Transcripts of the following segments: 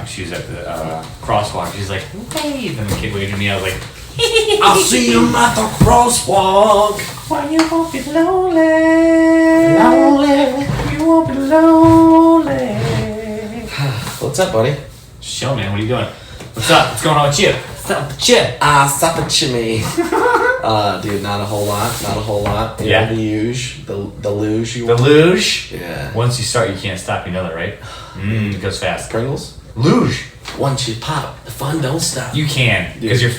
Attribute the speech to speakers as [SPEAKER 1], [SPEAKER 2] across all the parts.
[SPEAKER 1] crosswalk. She was at the crosswalk. She's like, wave. And the kid waved at me. I was like,
[SPEAKER 2] I'll see you at the crosswalk.
[SPEAKER 1] why you won't be lonely? Lonely. You won't be lonely.
[SPEAKER 2] What's up, buddy?
[SPEAKER 1] Show, man. What are you doing? What's up? What's going on with you? What's up with you?
[SPEAKER 2] Stop it, Jimmy. Dude, not a whole lot. You
[SPEAKER 1] Yeah.
[SPEAKER 2] know, the luge. The luge.
[SPEAKER 1] The luge?
[SPEAKER 2] Yeah.
[SPEAKER 1] Once you start, you can't stop. You know that, right? It goes fast.
[SPEAKER 2] Pringles?
[SPEAKER 1] Luge.
[SPEAKER 2] Once you pop, the fun don't stop.
[SPEAKER 1] You can, because your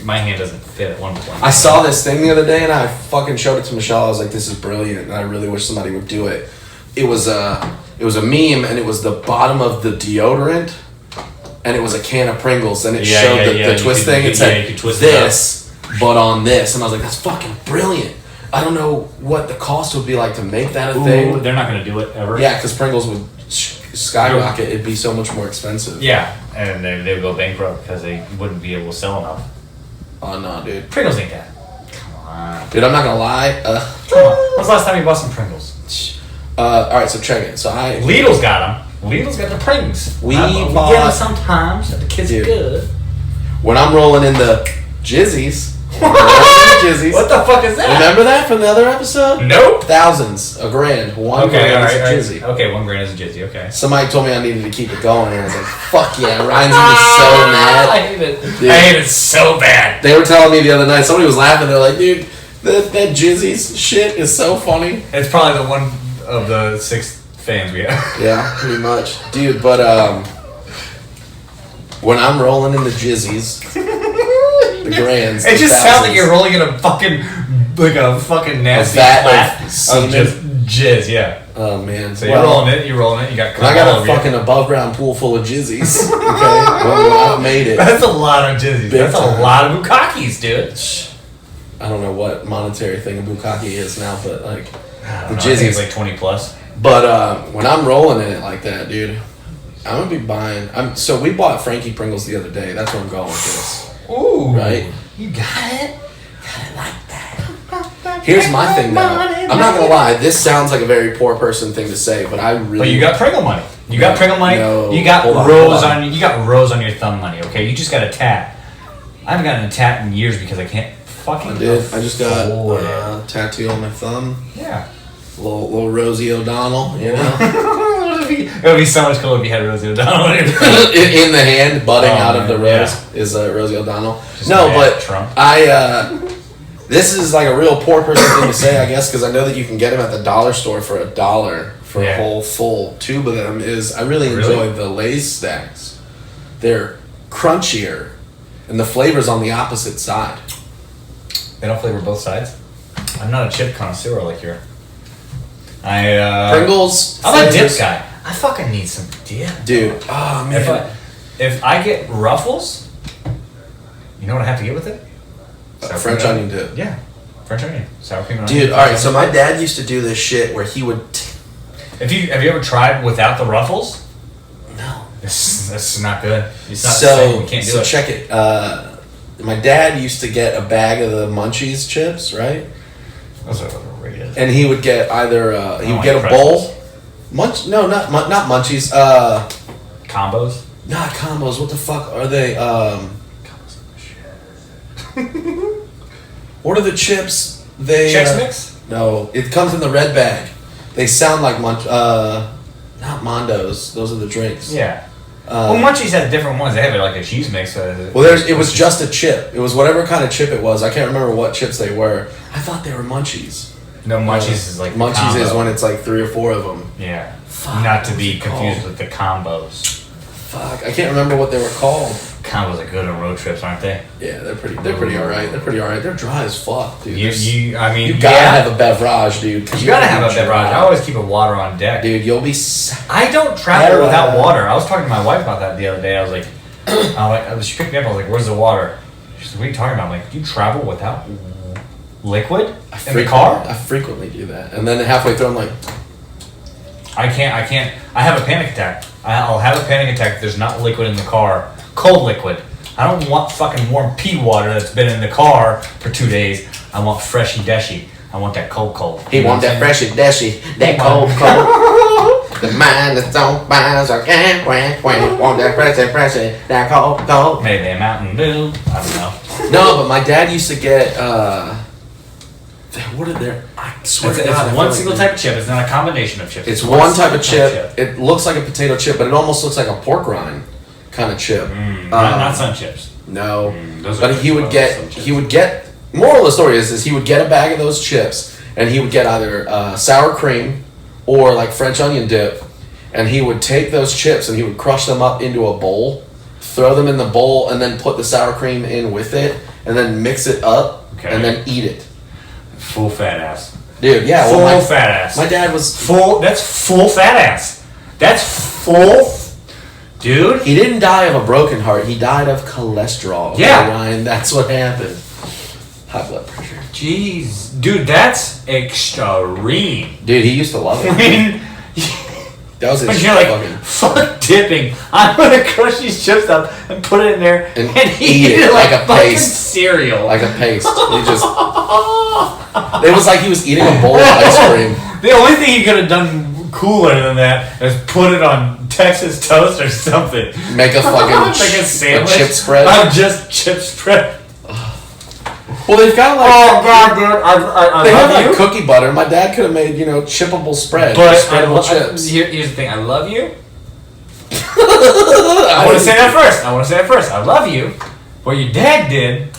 [SPEAKER 1] my hand doesn't fit at one point.
[SPEAKER 2] I saw this thing the other day and I fucking showed it to Michelle. I was like, this is brilliant, and I really wish somebody would do it. It was a meme, and it was the bottom of the deodorant, and it was a can of Pringles, and it showed the twist thing. It said this, but on this, and I was like, that's fucking brilliant. I don't know what the cost would be like to make that a thing.
[SPEAKER 1] They're not going to do it ever.
[SPEAKER 2] Yeah, because Pringles would skyrocket. It'd be so much more expensive.
[SPEAKER 1] Yeah, and they would go bankrupt because they wouldn't be able to sell enough.
[SPEAKER 2] Oh no, dude.
[SPEAKER 1] Pringles ain't that. Come on.
[SPEAKER 2] Dude, I'm not gonna lie.
[SPEAKER 1] Come on. When's the last time you bought some Pringles?
[SPEAKER 2] All right, so check it. So
[SPEAKER 1] Lidl's got them. Lidl's got the Pringles.
[SPEAKER 2] We
[SPEAKER 1] get
[SPEAKER 2] bought
[SPEAKER 1] them sometimes. The kids are good.
[SPEAKER 2] when I'm rolling in the Jizzies.
[SPEAKER 1] What the fuck is that?
[SPEAKER 2] Remember that from the other episode?
[SPEAKER 1] Nope.
[SPEAKER 2] Ththousands, $1,000, $1 grand is a Jizzy.
[SPEAKER 1] Okay, $1 grand is a Jizzy. Okay.
[SPEAKER 2] Somebody told me I needed to keep it going, and I was like, "Fuck yeah!" Ryan's gonna be so mad.
[SPEAKER 1] I hate it.
[SPEAKER 2] Dude.
[SPEAKER 1] I hate it so bad.
[SPEAKER 2] They were telling me the other night. Somebody was laughing. They're like, "Dude, that Jizzy's shit is so funny."
[SPEAKER 1] It's probably the one of the 6 fans we have.
[SPEAKER 2] Yeah, pretty much, dude. But when I'm rolling in the Jizzies, the grands,
[SPEAKER 1] It
[SPEAKER 2] the
[SPEAKER 1] just sounds like
[SPEAKER 2] thousands,
[SPEAKER 1] you're rolling in a fucking nasty
[SPEAKER 2] vat
[SPEAKER 1] flat
[SPEAKER 2] of
[SPEAKER 1] of
[SPEAKER 2] semen.
[SPEAKER 1] just jizz. Yeah.
[SPEAKER 2] Oh man!
[SPEAKER 1] So you're rolling it. You got.
[SPEAKER 2] And I got a fucking above ground pool full of Jizzies. Okay, well, I've made it.
[SPEAKER 1] That's a lot of jizzies.
[SPEAKER 2] Big
[SPEAKER 1] That's
[SPEAKER 2] time.
[SPEAKER 1] a lot of bukkakis, dude.
[SPEAKER 2] I don't know what monetary thing a bukkake is now, but like the
[SPEAKER 1] I think
[SPEAKER 2] Jizzies.
[SPEAKER 1] it's like 20 plus.
[SPEAKER 2] But when I'm rolling in it like that, dude, I'm gonna be buying. So we bought Frankie Pringles the other day. That's where I'm going with this.
[SPEAKER 1] Ooh.
[SPEAKER 2] Right?
[SPEAKER 1] You got it.
[SPEAKER 2] Here's my thing though. I'm not gonna lie. This sounds like a very poor person thing to say, but I really.
[SPEAKER 1] But you got Pringle money. You got Pringle money.
[SPEAKER 2] No.
[SPEAKER 1] You got
[SPEAKER 2] Hold on,
[SPEAKER 1] rows
[SPEAKER 2] hold on.
[SPEAKER 1] on. You got rows on your thumb money. Okay. You just got a tat. I haven't gotten a tat in years because I can't fucking.
[SPEAKER 2] I did. I just got
[SPEAKER 1] afford it.
[SPEAKER 2] a tattoo on my thumb.
[SPEAKER 1] Yeah.
[SPEAKER 2] Little Rosie O'Donnell, you know,
[SPEAKER 1] It would be so much cooler if you had Rosie O'Donnell on your
[SPEAKER 2] in the hand, budding out of the
[SPEAKER 1] man,
[SPEAKER 2] rose is Rosie O'Donnell.
[SPEAKER 1] Just
[SPEAKER 2] No,
[SPEAKER 1] mad
[SPEAKER 2] but
[SPEAKER 1] Trump.
[SPEAKER 2] this is like a real poor person thing to say, I guess, because I know that you can get them at the dollar store for $1 for a whole full tube of them. I really enjoy the Lay's stacks. They're crunchier, and the flavor's on the opposite side.
[SPEAKER 1] They don't flavor both sides. I'm not a chip connoisseur like you. I
[SPEAKER 2] Pringles.
[SPEAKER 1] I'm a dip
[SPEAKER 2] flavors-
[SPEAKER 1] guy. I fucking need some dip,
[SPEAKER 2] dude. Oh man.
[SPEAKER 1] If I get Ruffles, you know what I have to get with it? Sour
[SPEAKER 2] French
[SPEAKER 1] cream and
[SPEAKER 2] onion dip.
[SPEAKER 1] Yeah, French onion, sour cream and
[SPEAKER 2] Dude,
[SPEAKER 1] onion.
[SPEAKER 2] all right. So my dad used to do this shit where he would.
[SPEAKER 1] Have you ever tried without the Ruffles?
[SPEAKER 2] No.
[SPEAKER 1] This is not good. It's not the same. We can't do it.
[SPEAKER 2] Check it. My dad used to get a bag of the Munchies chips, right?
[SPEAKER 1] Those are overrated.
[SPEAKER 2] And he would get either he would
[SPEAKER 1] like
[SPEAKER 2] get a
[SPEAKER 1] pretzels.
[SPEAKER 2] bowl. No, not Munchies.
[SPEAKER 1] Combos.
[SPEAKER 2] Not combos. What the fuck are they? What are the chips? They
[SPEAKER 1] Chex Mix?
[SPEAKER 2] No, it comes in the red bag. They sound like not Mondos. Those are the drinks.
[SPEAKER 1] Yeah. Well, Munchies has different ones. They have like a cheese mix.
[SPEAKER 2] Well, it was just a chip. It was whatever kind of chip it was. I can't remember what chips they were. I thought they were Munchies.
[SPEAKER 1] No, Munchies is like the
[SPEAKER 2] Munchies
[SPEAKER 1] combo.
[SPEAKER 2] is when it's like 3 or 4 of them.
[SPEAKER 1] Yeah.
[SPEAKER 2] Fuck,
[SPEAKER 1] Not to
[SPEAKER 2] what's
[SPEAKER 1] be
[SPEAKER 2] it
[SPEAKER 1] confused
[SPEAKER 2] called?
[SPEAKER 1] with the combos.
[SPEAKER 2] Fuck, I can't remember what they were called.
[SPEAKER 1] Combos are good on road trips, aren't they?
[SPEAKER 2] Yeah, they're pretty alright. They're pretty alright. They're dry as fuck, dude.
[SPEAKER 1] You
[SPEAKER 2] You gotta have a beverage, dude.
[SPEAKER 1] You gotta have a beverage. I always keep a water on deck.
[SPEAKER 2] Dude, you'll be.
[SPEAKER 1] I don't travel without water. I was talking to my wife about that the other day. I was like, she picked me up. I was like, "Where's the water?" She's like, "What are you talking about?" I'm like, "You travel without liquid in the car?"
[SPEAKER 2] I frequently do that, and then halfway through, I'm like,
[SPEAKER 1] I can't. I have a panic attack. I'll have a panic attack if there's not liquid in the car. Cold liquid. I don't want fucking warm pea water that's been in the car for 2 days. I want freshy deshy. I want that cold.
[SPEAKER 2] he want that freshy deshy, that cold. The mind that's on fire, so can't wait, want that press it, that cold.
[SPEAKER 1] Maybe a Mountain Dew. I don't know.
[SPEAKER 2] No, but my dad used to get, what are there? I swear
[SPEAKER 1] It's,
[SPEAKER 2] to God.
[SPEAKER 1] it's one single type of chip. It's not a combination of chips.
[SPEAKER 2] It's one type of
[SPEAKER 1] single
[SPEAKER 2] chip. It looks like a potato chip, but it almost looks like a pork rind kind of chip.
[SPEAKER 1] Not Sun Chips.
[SPEAKER 2] No,
[SPEAKER 1] those are
[SPEAKER 2] but he would
[SPEAKER 1] Sun
[SPEAKER 2] get.
[SPEAKER 1] chips.
[SPEAKER 2] He would get. Moral of the story is he would get a bag of those chips, and he would get either sour cream or like French onion dip, and he would take those chips and he would crush them up into a bowl, throw them in the bowl, and then put the sour cream in with it, and then mix it up, and then eat it.
[SPEAKER 1] Full fat ass.
[SPEAKER 2] Dude, yeah,
[SPEAKER 1] Full
[SPEAKER 2] well,
[SPEAKER 1] fat ass.
[SPEAKER 2] my dad was.
[SPEAKER 1] Full. That's full fat ass. That's full. Dude.
[SPEAKER 2] He didn't die of a broken heart. He died of cholesterol. Okay,
[SPEAKER 1] Yeah.
[SPEAKER 2] Ryan, that's what happened. High blood pressure.
[SPEAKER 1] Jeez, dude, that's extreme.
[SPEAKER 2] Dude, he used to love
[SPEAKER 1] I
[SPEAKER 2] it.
[SPEAKER 1] mean,
[SPEAKER 2] That was
[SPEAKER 1] when
[SPEAKER 2] his
[SPEAKER 1] you're like,
[SPEAKER 2] fucking.
[SPEAKER 1] fuck dipping, I'm gonna crush these chips up and put it in there
[SPEAKER 2] And
[SPEAKER 1] eat it like
[SPEAKER 2] a
[SPEAKER 1] fucking
[SPEAKER 2] paste.
[SPEAKER 1] cereal.
[SPEAKER 2] Like a paste. He just. It was like he was eating a bowl of ice cream.
[SPEAKER 1] The only thing he could have done cooler than that is put it on Texas toast or something.
[SPEAKER 2] Make a fucking
[SPEAKER 1] Like a sandwich.
[SPEAKER 2] chip spread.
[SPEAKER 1] Just chip spread.
[SPEAKER 2] Well, they've got like.
[SPEAKER 1] Oh god, dude, I
[SPEAKER 2] They have
[SPEAKER 1] love
[SPEAKER 2] like
[SPEAKER 1] you.
[SPEAKER 2] cookie butter. My dad could have made, chippable spread.
[SPEAKER 1] But
[SPEAKER 2] spreadable chips.
[SPEAKER 1] here's the thing. I love you. I want to say that first. I love you. What your dad did.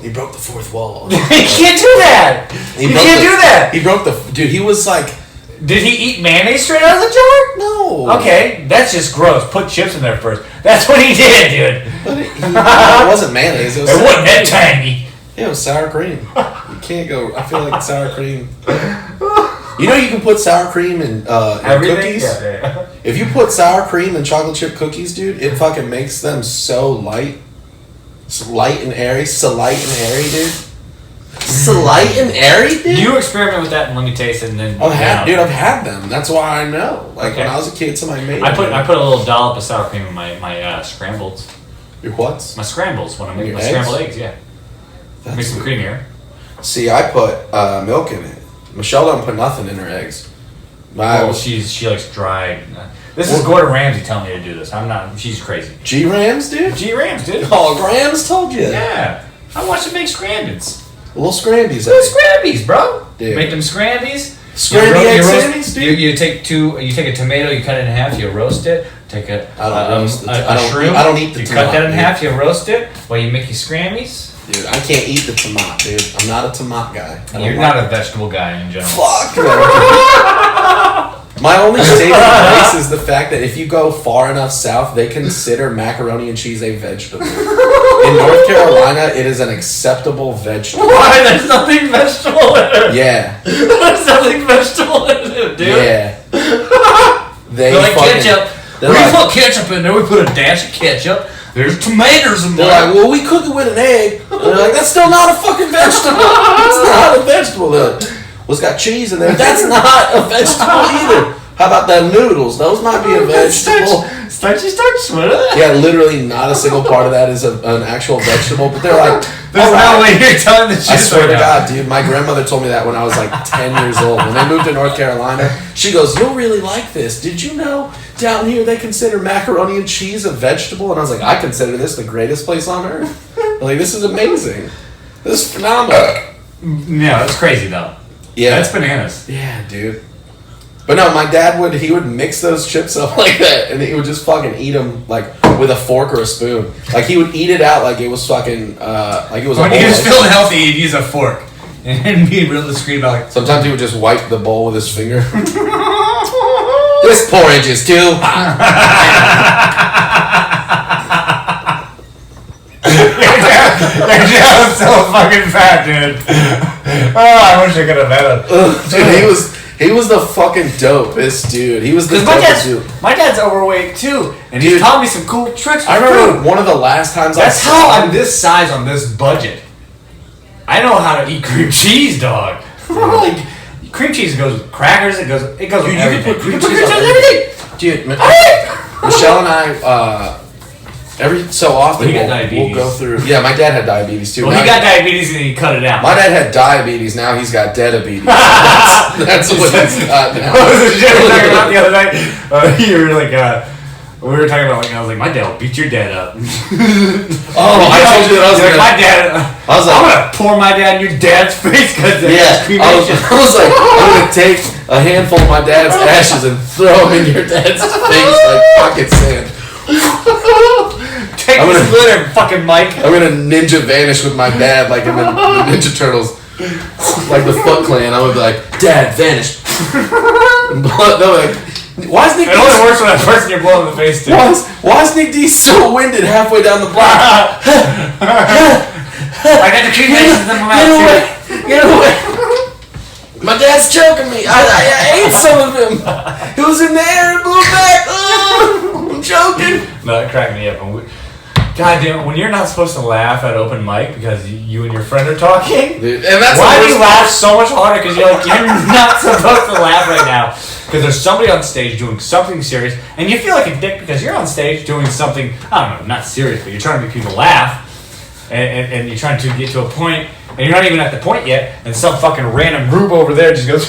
[SPEAKER 2] He broke the fourth wall.
[SPEAKER 1] You can't do that. You can't do that.
[SPEAKER 2] He broke the. Dude, he was like.
[SPEAKER 1] Did he eat mayonnaise straight out of the jar?
[SPEAKER 2] No.
[SPEAKER 1] Okay, that's just gross. Put chips in there first. That's what he did, dude.
[SPEAKER 2] But it wasn't mayonnaise. It was
[SPEAKER 1] It
[SPEAKER 2] sour
[SPEAKER 1] wasn't that
[SPEAKER 2] cream.
[SPEAKER 1] tangy.
[SPEAKER 2] Yeah, it was sour cream. You can't go. I feel like sour cream. You know you can put sour cream in cookies?
[SPEAKER 1] Yeah.
[SPEAKER 2] If you put sour cream in chocolate chip cookies, dude, it fucking makes them so light. Light and airy. So light and airy, dude. So light and airy, dude?
[SPEAKER 1] You experiment with that and let me taste it and then.
[SPEAKER 2] I've had them. That's why I know. Like
[SPEAKER 1] Okay.
[SPEAKER 2] when I was a kid, somebody made
[SPEAKER 1] I put
[SPEAKER 2] them.
[SPEAKER 1] a little dollop of sour cream in my scrambled.
[SPEAKER 2] Your what?
[SPEAKER 1] My scrambles when I make
[SPEAKER 2] Your
[SPEAKER 1] my
[SPEAKER 2] eggs?
[SPEAKER 1] scrambled eggs, yeah.
[SPEAKER 2] That's
[SPEAKER 1] Make some
[SPEAKER 2] weird.
[SPEAKER 1] creamier.
[SPEAKER 2] See, I put milk in it. Michelle don't put nothing in her eggs.
[SPEAKER 1] Well, she likes dried. This is Gordon Ramsay telling me to do this. I'm not. She's crazy.
[SPEAKER 2] G Rams, dude.
[SPEAKER 1] G Rams, dude.
[SPEAKER 2] Oh, Grams told you.
[SPEAKER 1] Yeah. I watch them make scrambles.
[SPEAKER 2] Little scrambies.
[SPEAKER 1] Little scrambies, bro.
[SPEAKER 2] Dude.
[SPEAKER 1] Make them scrambies.
[SPEAKER 2] Scramby egg sandwiches,
[SPEAKER 1] You
[SPEAKER 2] dude?
[SPEAKER 1] you take a tomato, you cut it in half, you roast it. Take a
[SPEAKER 2] roast the
[SPEAKER 1] a shroom.
[SPEAKER 2] I don't eat the
[SPEAKER 1] You
[SPEAKER 2] tomato,
[SPEAKER 1] cut that in
[SPEAKER 2] dude.
[SPEAKER 1] half, you roast it while you make your scrammies.
[SPEAKER 2] Dude, I can't eat the tomato, dude. I'm not a tomato guy. I don't
[SPEAKER 1] You're
[SPEAKER 2] like
[SPEAKER 1] not a vegetable guy in general.
[SPEAKER 2] Fuck. My only saving grace is the fact that if you go far enough south, they consider macaroni and cheese a vegetable. In North Carolina, it is an acceptable vegetable.
[SPEAKER 1] Why? There's nothing vegetable in it.
[SPEAKER 2] Yeah.
[SPEAKER 1] There's nothing vegetable in it, dude.
[SPEAKER 2] Yeah. They
[SPEAKER 1] They're like
[SPEAKER 2] fucking,
[SPEAKER 1] ketchup.
[SPEAKER 2] they're
[SPEAKER 1] We
[SPEAKER 2] like-
[SPEAKER 1] put ketchup in there. We put a dash of ketchup. There's tomatoes in
[SPEAKER 2] They're
[SPEAKER 1] there.
[SPEAKER 2] like, well, we cook it with an egg. And they're like, that's still not a fucking vegetable. It's not a vegetable. They're like, well, it's got cheese in there. That's not a vegetable either. How about them noodles? Those might be a vegetable.
[SPEAKER 1] Starchy starch. What is it?
[SPEAKER 2] Yeah, literally not a single part of that is an actual vegetable. But they're like,
[SPEAKER 1] There's
[SPEAKER 2] all
[SPEAKER 1] no
[SPEAKER 2] right.
[SPEAKER 1] way you're telling the truth.
[SPEAKER 2] I swear to
[SPEAKER 1] right now.
[SPEAKER 2] God, dude, my grandmother told me that when I was like 10 years old. When they moved to North Carolina, she goes, you'll really like this. Did you know down here they consider macaroni and cheese a vegetable? And I was like, I consider this the greatest place on earth. Like, this is amazing. This is phenomenal.
[SPEAKER 1] No, that's crazy though.
[SPEAKER 2] Yeah.
[SPEAKER 1] That's bananas.
[SPEAKER 2] Yeah, dude. But no, my dad would mix those chips up like that, and he would just fucking eat them like with a fork or a spoon. Like he would eat it out like it was fucking like it was.
[SPEAKER 1] When
[SPEAKER 2] a
[SPEAKER 1] he
[SPEAKER 2] bowl.
[SPEAKER 1] was feeling healthy, he'd use a fork and be real discreet about like.
[SPEAKER 2] Sometimes he would just wipe the bowl with his finger. This porridge is too hot.
[SPEAKER 1] Your dad's so fucking fat, dude. Oh, I wish I could have met him.
[SPEAKER 2] Dude, he was the fucking dopest dude. He was the dopest dude.
[SPEAKER 1] My dad's overweight too, and he's
[SPEAKER 2] Dude,
[SPEAKER 1] taught me some cool tricks.
[SPEAKER 2] I remember one of the last times
[SPEAKER 1] That's
[SPEAKER 2] I saw
[SPEAKER 1] how
[SPEAKER 2] him.
[SPEAKER 1] I'm this size on this budget. I know how to eat cream cheese, dog. Like cream cheese goes with crackers. It goes. It goes.
[SPEAKER 2] Dude,
[SPEAKER 1] with
[SPEAKER 2] you can
[SPEAKER 1] everything.
[SPEAKER 2] put cream
[SPEAKER 1] You can
[SPEAKER 2] cheese on
[SPEAKER 1] everything.
[SPEAKER 2] Dude, Michelle and I, every so often
[SPEAKER 1] Well, he got
[SPEAKER 2] we'll
[SPEAKER 1] diabetes.
[SPEAKER 2] go through. Yeah, my dad had diabetes too.
[SPEAKER 1] Well,
[SPEAKER 2] Now
[SPEAKER 1] he got diabetes and he cut it out.
[SPEAKER 2] My dad had diabetes. Now he's got diabetes. That's what he's got now.
[SPEAKER 1] What was the shit we were talking about the other night? You were like, we were talking about like I was like, my dad will beat your dad up.
[SPEAKER 2] Oh, I told you that I was
[SPEAKER 1] like,
[SPEAKER 2] gonna.
[SPEAKER 1] my dad.
[SPEAKER 2] I was like,
[SPEAKER 1] I'm gonna pour my dad in your dad's face because
[SPEAKER 2] yeah. I was like, I'm gonna take a handful of my dad's ashes and throw them in your dad's face like pocket sand.
[SPEAKER 1] Take this litter, fucking Mike.
[SPEAKER 2] I'm gonna ninja vanish with my dad like in the Ninja Turtles, like the Foot Clan. I'm gonna be like, Dad, vanish. And they're like, why is Nick?
[SPEAKER 1] It only works when that person you're blowing in the face to.
[SPEAKER 2] Why is Nick D so winded halfway down the block?
[SPEAKER 1] I got the cremations in my mouth too.
[SPEAKER 2] Get away! My dad's choking me. I ate some of him. It was in the air and blew back. Oh, I'm choking.
[SPEAKER 1] No, that cracked me up. God damn it, when you're not supposed to laugh at open mic because you and your friend are talking,
[SPEAKER 2] Dude, and that's
[SPEAKER 1] why
[SPEAKER 2] the
[SPEAKER 1] do you
[SPEAKER 2] worst
[SPEAKER 1] laugh so much harder? Because you're like, you're not supposed to laugh right now. Because there's somebody on stage doing something serious, and you feel like a dick because you're on stage doing something, I don't know, not serious, but you're trying to make people laugh, and you're trying to get to a point, and you're not even at the point yet, and some fucking random rube over there just goes,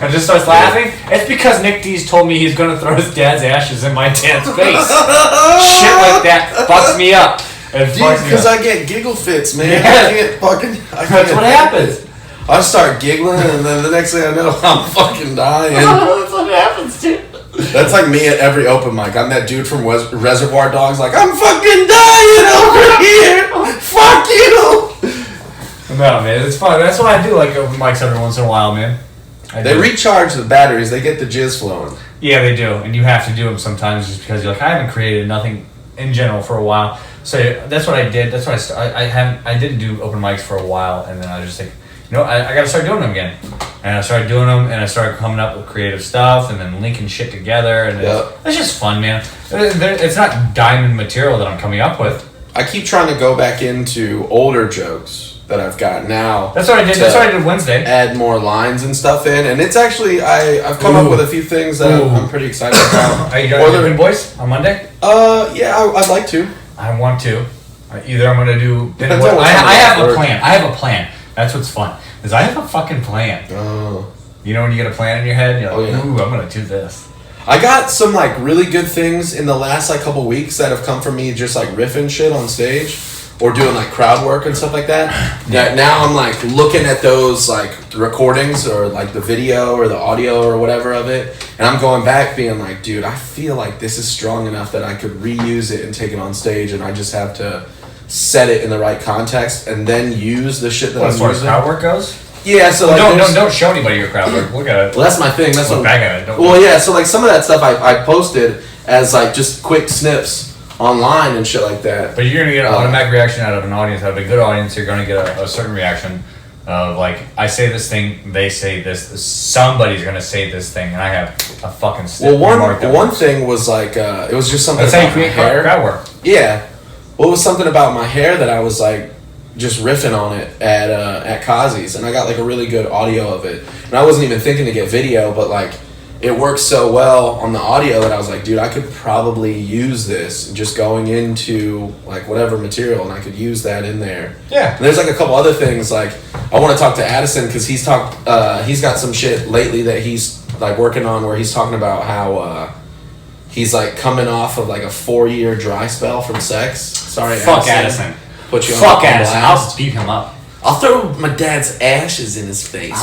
[SPEAKER 1] and just starts laughing. It's because Nick D's told me he's gonna throw his dad's ashes in my dad's face. Shit like that fucks me up.
[SPEAKER 2] Because I get giggle fits, man.
[SPEAKER 1] Yeah.
[SPEAKER 2] That's
[SPEAKER 1] what happens.
[SPEAKER 2] I start giggling, and then the next thing I know, I'm fucking dying.
[SPEAKER 1] That's what happens, dude.
[SPEAKER 2] That's like me at every open mic. I'm that dude from Reservoir Dogs, like, I'm fucking dying over here. Fuck you.
[SPEAKER 1] No, man, it's fun. That's what I do, like open mics every once in a while, man.
[SPEAKER 2] They recharge the batteries. They get the jizz flowing.
[SPEAKER 1] Yeah, they do, and you have to do them sometimes just because you're like, I haven't created nothing in general for a while. So that's what I did. That's what I didn't do open mics for a while, and then I was just like, you know, I got to start doing them again. And I started doing them, and I started coming up with creative stuff, and then linking shit together, and it's just fun, man. It's not diamond material that I'm coming up with.
[SPEAKER 2] I keep trying to go back into older jokes that I've got now.
[SPEAKER 1] That's what I did. That's what I did Wednesday.
[SPEAKER 2] Add more lines and stuff in, and it's actually I've come up with a few things that I'm pretty excited about.
[SPEAKER 1] Are you going to Open Boys on Monday?
[SPEAKER 2] Yeah, I'd like to.
[SPEAKER 1] I want to. Either I'm gonna do. I have a plan. I have a plan. That's what's fun. Is I have a fucking plan.
[SPEAKER 2] Oh.
[SPEAKER 1] You know when you get a plan in your head, you're like,
[SPEAKER 2] yeah.
[SPEAKER 1] ooh, I'm gonna do this.
[SPEAKER 2] I got some like really good things in the last like couple weeks that have come from me just like riffing shit on stage or doing like crowd work and stuff like that. That now I'm like looking at those like recordings or like the video or the audio or whatever of it, and I'm going back being like, dude, I feel like this is strong enough that I could reuse it and take it on stage, and I just have to set it in the right context and then use the shit that I'm
[SPEAKER 1] As far as
[SPEAKER 2] using.
[SPEAKER 1] crowd work goes,
[SPEAKER 2] Yeah, so like
[SPEAKER 1] don't show anybody your crowd work. Look at it.
[SPEAKER 2] Well, that's my thing. That's
[SPEAKER 1] Look
[SPEAKER 2] what.
[SPEAKER 1] back at it. Don't
[SPEAKER 2] Well, yeah. So like some of that stuff I posted as like just quick snips online and shit like that.
[SPEAKER 1] But you're gonna get an automatic reaction out of an audience. Out of a good audience, you're gonna get a certain reaction of like, I say this thing, they say this. Somebody's gonna say this thing, and I have a fucking snip.
[SPEAKER 2] Well, one thing was like it was just something
[SPEAKER 1] That's how you
[SPEAKER 2] about my
[SPEAKER 1] create
[SPEAKER 2] hair.
[SPEAKER 1] crowd work.
[SPEAKER 2] Yeah. Well, it was something about my hair that I was like just riffing on it at Kazi's, and I got like a really good audio of it. And I wasn't even thinking to get video, but like it worked so well on the audio that I was like, dude, I could probably use this just going into like whatever material, and I could use that in there.
[SPEAKER 1] Yeah.
[SPEAKER 2] And there's like a couple other things like I want to talk to Addison because he's got some shit lately that he's like working on where he's talking about how he's like coming off of like a 4-year dry spell from sex. Sorry,
[SPEAKER 1] Fuck Addison.
[SPEAKER 2] Put you
[SPEAKER 1] Fuck
[SPEAKER 2] on
[SPEAKER 1] Addison.
[SPEAKER 2] blast.
[SPEAKER 1] I'll beat him up.
[SPEAKER 2] I'll throw my dad's ashes in his face.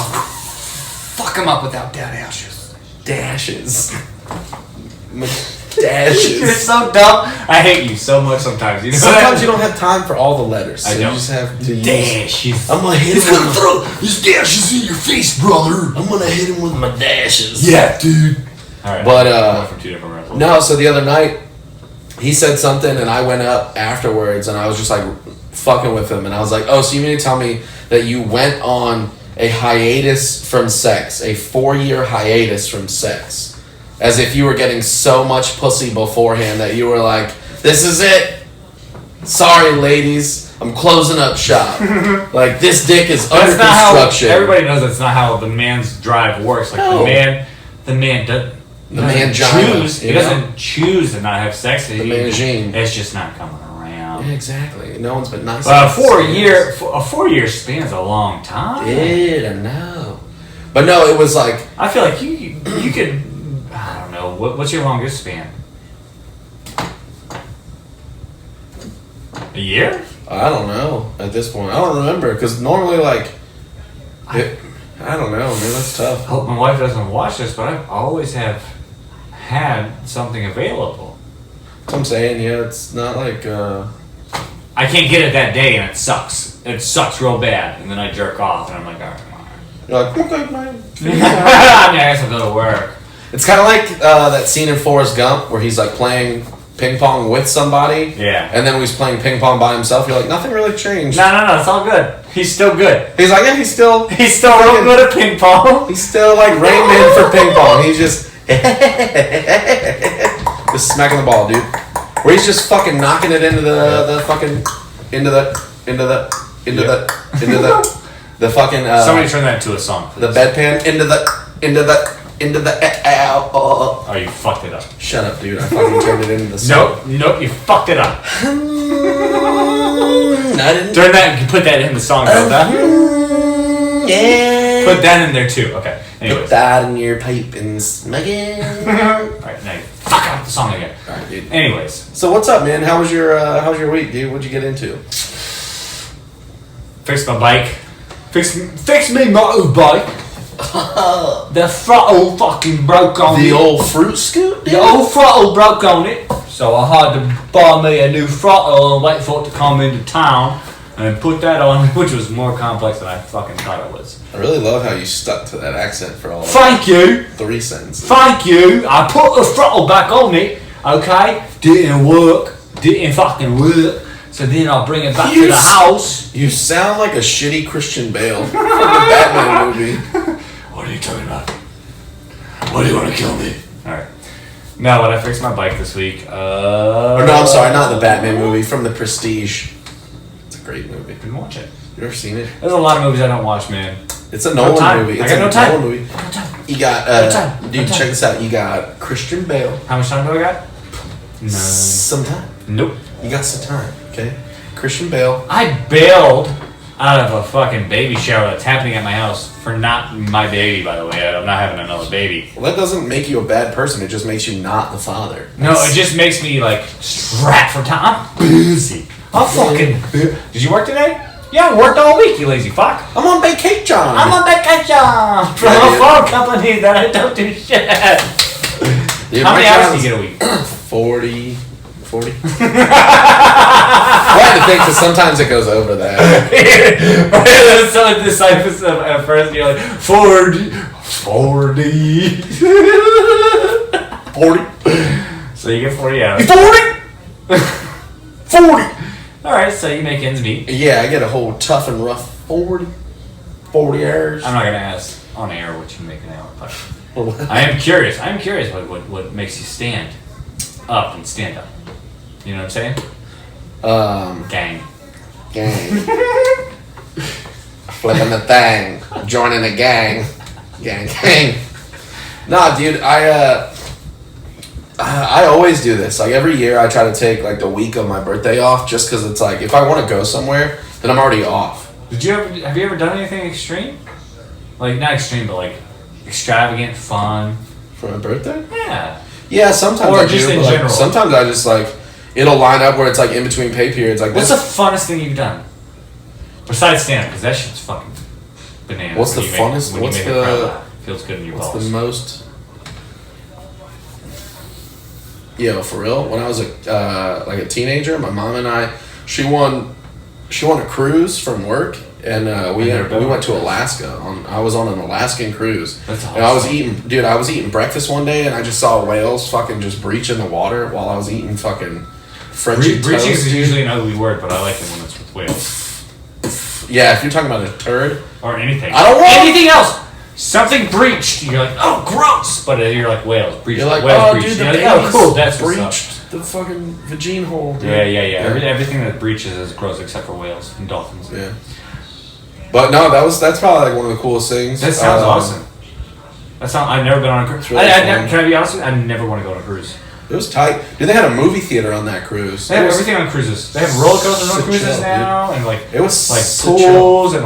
[SPEAKER 1] Fuck him up without dad ashes.
[SPEAKER 2] Dashes.
[SPEAKER 1] You're
[SPEAKER 2] Dashes.
[SPEAKER 1] so dumb. I hate you so much sometimes. You know
[SPEAKER 2] Sometimes you don't have time for all the letters. So
[SPEAKER 1] I
[SPEAKER 2] you
[SPEAKER 1] don't.
[SPEAKER 2] just have to use.
[SPEAKER 1] Dashes.
[SPEAKER 2] I'm gonna hit him with
[SPEAKER 3] throw his dashes in your face, brother.
[SPEAKER 2] I'm gonna hit him with my dashes.
[SPEAKER 3] Yeah, dude.
[SPEAKER 1] All right.
[SPEAKER 2] But
[SPEAKER 1] from 2 different wrestlers.
[SPEAKER 2] no, so the other night he said something and I went up afterwards and I was just like fucking with him and I was like, oh, so you mean to tell me that you went on a hiatus from sex, a 4-year hiatus from sex, as if you were getting so much pussy beforehand that you were like, this is it. Sorry, ladies, I'm closing up shop. Like this dick is under
[SPEAKER 1] That's not
[SPEAKER 2] construction.
[SPEAKER 1] how everybody knows. That's not how the man's drive works. Like
[SPEAKER 2] No.
[SPEAKER 1] the man does.
[SPEAKER 2] The mangina.
[SPEAKER 1] He doesn't choose to not have sex.
[SPEAKER 2] The mangine.
[SPEAKER 1] It's just not coming around.
[SPEAKER 2] Yeah, exactly. No one's been nice.
[SPEAKER 1] But a 4-year span's a long time.
[SPEAKER 2] Dude, I know. But no, it was like
[SPEAKER 1] I feel like you could. I don't know. What's your longest span? A year?
[SPEAKER 2] I don't know at this point. I don't remember because normally like, I don't know, man. That's tough.
[SPEAKER 1] I hope my wife doesn't watch this, but I always have had something available.
[SPEAKER 2] That's what I'm saying. Yeah, it's not like.
[SPEAKER 1] I can't get it that day, and it sucks. It sucks real bad, and then I jerk off, and I'm like, all right.
[SPEAKER 2] You're like, okay, man.
[SPEAKER 1] I mean, I guess I'll go to work.
[SPEAKER 2] It's kind of like that scene in Forrest Gump where he's like playing ping pong with somebody.
[SPEAKER 1] Yeah.
[SPEAKER 2] And then when he's playing ping pong by himself, you're like, nothing really changed.
[SPEAKER 1] No, it's all good. He's still good.
[SPEAKER 2] He's like, yeah, he's still
[SPEAKER 1] Real good at ping pong.
[SPEAKER 2] He's still like Rain Man for ping pong. He's just just smacking the ball, dude. Where he's just fucking knocking it into the fucking into the fucking
[SPEAKER 1] Somebody turn that into a song, please.
[SPEAKER 2] the bedpan into the
[SPEAKER 1] Oh, you fucked it up.
[SPEAKER 2] Shut up, dude. I fucking turned it into the song.
[SPEAKER 1] Nope, you fucked it up.
[SPEAKER 2] I didn't.
[SPEAKER 1] Turn that and put that in the song.
[SPEAKER 2] Yeah.
[SPEAKER 1] Put that in there too. Okay. Anyways.
[SPEAKER 2] Put that in your pipe and smack it.
[SPEAKER 1] Alright, now you fuck up the song again.
[SPEAKER 2] Alright, dude.
[SPEAKER 1] Anyways.
[SPEAKER 2] So what's up, man? How was your week, dude? What'd you get into?
[SPEAKER 1] Fixed my bike. Fix me motorbike. The throttle fucking broke on
[SPEAKER 2] The
[SPEAKER 1] it.
[SPEAKER 2] old fruit scoot, dude?
[SPEAKER 1] The old throttle broke on it. So I had to buy me a new throttle and wait for it to come into town and put that on, which was more complex than I fucking thought it was.
[SPEAKER 2] I really love how you stuck to that accent for all
[SPEAKER 1] Thank you.
[SPEAKER 2] 3 sentences.
[SPEAKER 1] Thank you. I put the throttle back on it. Okay. Didn't work. Didn't fucking work. So then I'll bring it back to the house.
[SPEAKER 2] You sound like a shitty Christian Bale from the Batman movie.
[SPEAKER 3] What are you talking about? Why do you want to kill me?
[SPEAKER 1] Alright. No, but I fixed my bike this week.
[SPEAKER 2] Or no, I'm sorry, not the Batman movie, from The Prestige. It's a great movie.
[SPEAKER 1] Didn't watch it.
[SPEAKER 2] You ever seen it?
[SPEAKER 1] There's a lot of movies I don't watch, man.
[SPEAKER 2] It's a Nolan
[SPEAKER 1] time.
[SPEAKER 2] movie.
[SPEAKER 1] I
[SPEAKER 2] It's
[SPEAKER 1] got
[SPEAKER 2] a
[SPEAKER 1] no time.
[SPEAKER 2] Nolan movie.
[SPEAKER 1] No time.
[SPEAKER 2] You got,
[SPEAKER 1] No time.
[SPEAKER 2] dude,
[SPEAKER 1] No time.
[SPEAKER 2] check this out. You got Christian Bale.
[SPEAKER 1] How much time do I got? None.
[SPEAKER 2] Some time.
[SPEAKER 1] Nope.
[SPEAKER 2] You got some time, okay? Christian Bale.
[SPEAKER 1] I bailed out of a fucking baby shower that's happening at my house for not my baby, by the way. I'm not having another baby.
[SPEAKER 2] Well, that doesn't make you a bad person. It just makes you not the father.
[SPEAKER 1] No, it just makes me like strapped for time. I'm busy. I'm fucking busy. Did you work today? Yeah, I worked all week, you lazy fuck.
[SPEAKER 2] I'm on vacation.
[SPEAKER 1] I'm on vacation from a phone company that I don't do shit.
[SPEAKER 2] Dude,
[SPEAKER 1] How
[SPEAKER 2] my
[SPEAKER 1] many hours do
[SPEAKER 2] job's
[SPEAKER 1] you get a week?
[SPEAKER 2] 40. 40? I had to think, because sometimes it goes over that.
[SPEAKER 1] So disciples at first, you're like, 40.
[SPEAKER 2] 40.
[SPEAKER 1] So you get 40 hours.
[SPEAKER 2] 40? 40.
[SPEAKER 1] Alright, so you make ends meet.
[SPEAKER 2] Yeah, I get a whole tough and rough 40. 40 hours.
[SPEAKER 1] I'm not gonna ask on air what you make an hour, but I am curious. What makes you stand up and stand up. You know what I'm saying? Gang.
[SPEAKER 2] Gang. Flipping the thing. Joining a gang. Gang. Nah, dude, I always do this. Like every year I try to take like the week of my birthday off just because it's like if I want to go somewhere, then I'm already off.
[SPEAKER 1] Have you ever done anything extreme? Like not extreme, but like extravagant, fun.
[SPEAKER 2] For my birthday?
[SPEAKER 1] Yeah.
[SPEAKER 2] Yeah, sometimes
[SPEAKER 1] Or
[SPEAKER 2] I
[SPEAKER 1] just
[SPEAKER 2] do,
[SPEAKER 1] in
[SPEAKER 2] but, like,
[SPEAKER 1] general.
[SPEAKER 2] sometimes I just like it'll line up where it's like in between pay periods. Like
[SPEAKER 1] What's the
[SPEAKER 2] this.
[SPEAKER 1] funnest thing you've done? Besides stand up, because that shit's fucking bananas.
[SPEAKER 2] What's
[SPEAKER 1] when
[SPEAKER 2] the
[SPEAKER 1] you make-
[SPEAKER 2] funnest-
[SPEAKER 1] when you
[SPEAKER 2] what's
[SPEAKER 1] make
[SPEAKER 2] the-
[SPEAKER 1] a crowd laugh. Feels good in your
[SPEAKER 2] What's
[SPEAKER 1] balls.
[SPEAKER 2] the most? Yo, for real. When I was like a teenager, my mom and I, she won a cruise from work, and we went to Alaska. I was on an Alaskan cruise.
[SPEAKER 1] That's
[SPEAKER 2] And I was
[SPEAKER 1] awesome.
[SPEAKER 2] I was eating breakfast one day, and I just saw whales fucking just breach in the water while I was eating fucking Frenchie
[SPEAKER 1] Breaching
[SPEAKER 2] toast.
[SPEAKER 1] is usually an ugly word, but I like it when it's with whales.
[SPEAKER 2] Yeah, if you're talking about a turd.
[SPEAKER 1] Or anything.
[SPEAKER 2] I don't want-
[SPEAKER 1] anything else. Something breached. You're like, oh, gross. But you're like, whales breached.
[SPEAKER 2] You're like,
[SPEAKER 1] whales
[SPEAKER 2] oh,
[SPEAKER 1] breached.
[SPEAKER 2] dude, the
[SPEAKER 1] You're like,
[SPEAKER 2] baby's
[SPEAKER 1] oh, cool. That's what's up.
[SPEAKER 2] breached the fucking vagine hole. Dude.
[SPEAKER 1] Yeah. Everything that breaches is gross except for whales and dolphins.
[SPEAKER 2] Yeah. But no, that's probably like one of the coolest things.
[SPEAKER 1] That sounds awesome. That's not. I've never been on a cruise.
[SPEAKER 2] It's really fun.
[SPEAKER 1] Can I be honest with you? I never want to go on a cruise.
[SPEAKER 2] It was tight. Dude, they had a movie theater on that cruise.
[SPEAKER 1] They have everything on cruises. They have roller coasters on
[SPEAKER 2] so
[SPEAKER 1] cruises
[SPEAKER 2] chill,
[SPEAKER 1] now, and like
[SPEAKER 2] It was
[SPEAKER 1] like
[SPEAKER 2] so
[SPEAKER 1] pools and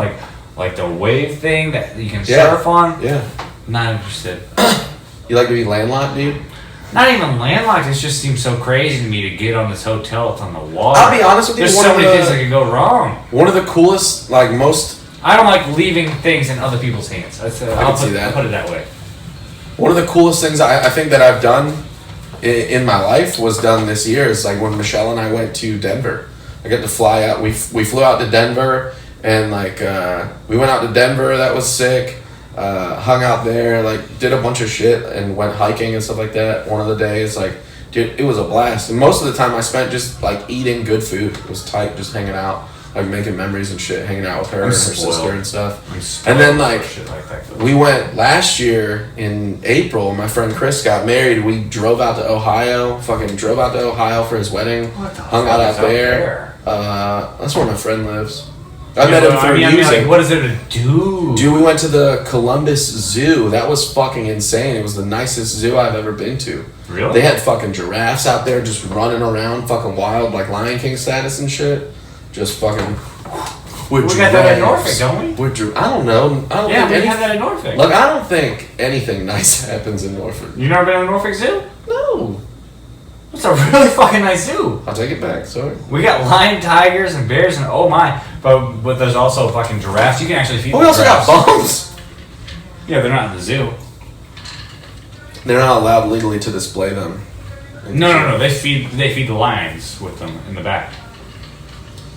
[SPEAKER 1] like the wave thing that you can surf on.
[SPEAKER 2] Yeah.
[SPEAKER 1] Not interested.
[SPEAKER 2] You like to be landlocked, dude?
[SPEAKER 1] Not even landlocked. It just seems so crazy to me to get on this hotel. It's on the water.
[SPEAKER 2] I'll be honest with you.
[SPEAKER 1] There's so many things that could go wrong.
[SPEAKER 2] One of the coolest, like most.
[SPEAKER 1] I don't like leaving things in other people's hands. I'll
[SPEAKER 2] see that.
[SPEAKER 1] I'll put it that way.
[SPEAKER 2] One of the coolest things I think that I've done in my life was done this year. Is like when Michelle and I went to Denver. I got to fly out. We flew out to Denver and like we went out to Denver. That was sick. Hung out there, like did a bunch of shit and went hiking and stuff like that. One of the days, like, dude, it was a blast. And most of the time I spent just like eating good food. It was tight, just hanging out, like making memories and shit, hanging out with her and her sister and stuff. And then like we went last year in April. My friend Chris got married. We drove out to Ohio. Fucking drove out to Ohio for his wedding. Hung out out there. That's where my friend lives. I met him for music.
[SPEAKER 1] Like, what is there to do?
[SPEAKER 2] Dude, we went to the Columbus Zoo. That was fucking insane. It was the nicest zoo I've ever been to.
[SPEAKER 1] Really?
[SPEAKER 2] They had fucking giraffes out there just running around, fucking wild, like Lion King status and shit. Just fucking.
[SPEAKER 1] We got that in Norfolk, don't we?
[SPEAKER 2] I don't know. I don't
[SPEAKER 1] Yeah,
[SPEAKER 2] think
[SPEAKER 1] we have that in Norfolk.
[SPEAKER 2] Look, I don't think anything nice happens in Norfolk.
[SPEAKER 1] You never been to Norfolk Zoo?
[SPEAKER 2] No.
[SPEAKER 1] It's a really fucking nice zoo.
[SPEAKER 2] I'll take it back. Sorry.
[SPEAKER 1] We got lion, tigers, and bears, and oh my! But there's also fucking giraffes. You can actually feed.
[SPEAKER 2] But we also got bums.
[SPEAKER 1] Yeah, they're not in the zoo.
[SPEAKER 2] They're not allowed legally to display them.
[SPEAKER 1] No. They feed the lions with them in the back.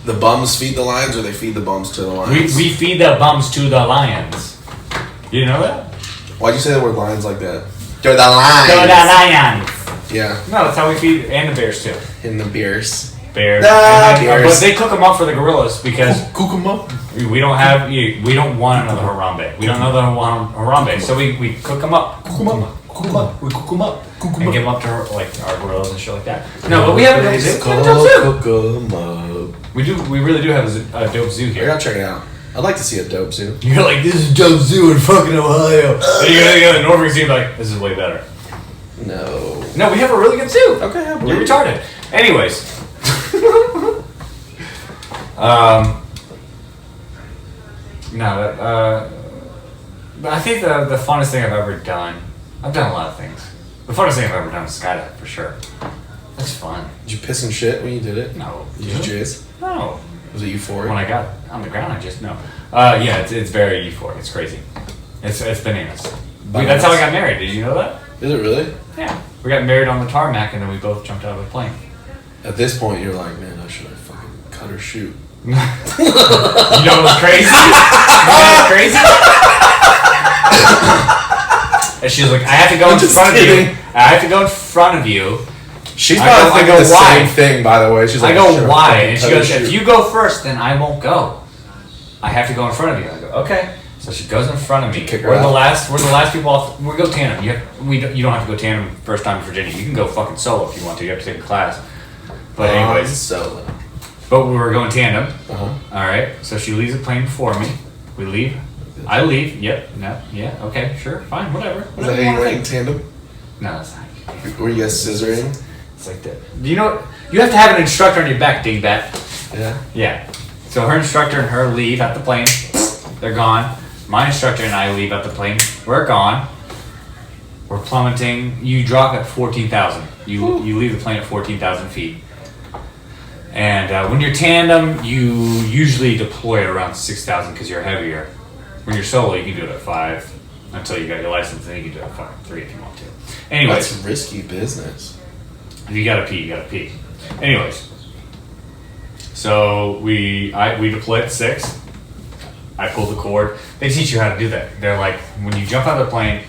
[SPEAKER 2] The bums feed the lions, or they feed the bums to the lions?
[SPEAKER 1] We feed the bums to the lions. You know that?
[SPEAKER 2] Why'd you say the word lions like that? They're the lions.
[SPEAKER 1] To the lions.
[SPEAKER 2] Yeah.
[SPEAKER 1] No, that's how we feed, and the bears too.
[SPEAKER 2] In the beers.
[SPEAKER 1] Bears.
[SPEAKER 2] Bears.
[SPEAKER 1] But they cook them up for the gorillas because
[SPEAKER 2] Cook them up.
[SPEAKER 1] we don't want another Harambe. We don't know that one Harambe, so we cook them up.
[SPEAKER 2] Cook them up. Cook them up. We cook them up. Cook
[SPEAKER 1] And give them up to like our gorillas and shit like that. No, but we have a dope zoo. We have a dope zoo.
[SPEAKER 2] Cook them up.
[SPEAKER 1] We really do have a dope zoo
[SPEAKER 2] I
[SPEAKER 1] here.
[SPEAKER 2] gotta check it out. I'd like to see a dope zoo.
[SPEAKER 1] You're like, this is a dope zoo in fucking Ohio. And you're gonna go to the Norfolk Zoo and be like, this is way better.
[SPEAKER 2] No.
[SPEAKER 1] No, we have a really good zoo.
[SPEAKER 2] Okay, I
[SPEAKER 1] You're
[SPEAKER 2] believe it.
[SPEAKER 1] retarded. Anyways. But I think the funnest thing I've ever done, I've done a lot of things. The funnest thing I've ever done is skydive, for sure. That's fun.
[SPEAKER 2] Did you piss and shit when you did it?
[SPEAKER 1] No.
[SPEAKER 2] Did you jizz?
[SPEAKER 1] No.
[SPEAKER 2] Was it euphoric?
[SPEAKER 1] When I got on the ground, I just, no. Yeah, it's very euphoric. It's crazy. It's bananas. That's how I got married. Did you know that?
[SPEAKER 2] Is it really?
[SPEAKER 1] Yeah. We got married on the tarmac, and then we both jumped out of a plane.
[SPEAKER 2] At this point, you're like, man, I should have fucking cut her shoot.
[SPEAKER 1] You know what's crazy? And she's like, I have to go in front of you. I have to go in front of you.
[SPEAKER 2] She's
[SPEAKER 1] I
[SPEAKER 2] probably
[SPEAKER 1] go,
[SPEAKER 2] thinking the
[SPEAKER 1] why?
[SPEAKER 2] same thing, by the way. She's like,
[SPEAKER 1] I go,
[SPEAKER 2] "Should've
[SPEAKER 1] why?
[SPEAKER 2] fucking
[SPEAKER 1] And she
[SPEAKER 2] cut her
[SPEAKER 1] goes, if
[SPEAKER 2] shoot."
[SPEAKER 1] you go first, then I won't go. I have to go in front of you. I go, okay. So she goes in front of me.
[SPEAKER 2] Kick her
[SPEAKER 1] We're the
[SPEAKER 2] out?
[SPEAKER 1] last people off. We go tandem. You don't have to go tandem first time in Virginia. You can go fucking solo if you want to. You have to take a class. But anyways,
[SPEAKER 2] solo.
[SPEAKER 1] but we were going tandem.
[SPEAKER 2] Uh-huh.
[SPEAKER 1] All right. So she leaves the plane before me. We leave. I leave. Yep. No. Yeah. Okay. Sure. Fine. Whatever.
[SPEAKER 2] Was that how you went in tandem?
[SPEAKER 1] No, that's not.
[SPEAKER 2] Were you guys scissoring?
[SPEAKER 1] It's like that. Do you know? You have to have an instructor on your back, dingbat.
[SPEAKER 2] Yeah.
[SPEAKER 1] Yeah. So her instructor and her leave at the plane. They're gone. My instructor and I leave at the plane. We're gone. We're plummeting. You drop at 14,000. You leave the plane at 14,000 feet. And when you're tandem, you usually deploy at around 6,000 because you're heavier. When you're solo, you can do it at 5 until you got your license, and then you can do it at 3 if you want to. Anyways,
[SPEAKER 2] That's risky business.
[SPEAKER 1] if you gotta pee, you gotta pee. Anyways, so we deploy at 6. I pull the cord. They teach you how to do that. They're like, when you jump out of the plane,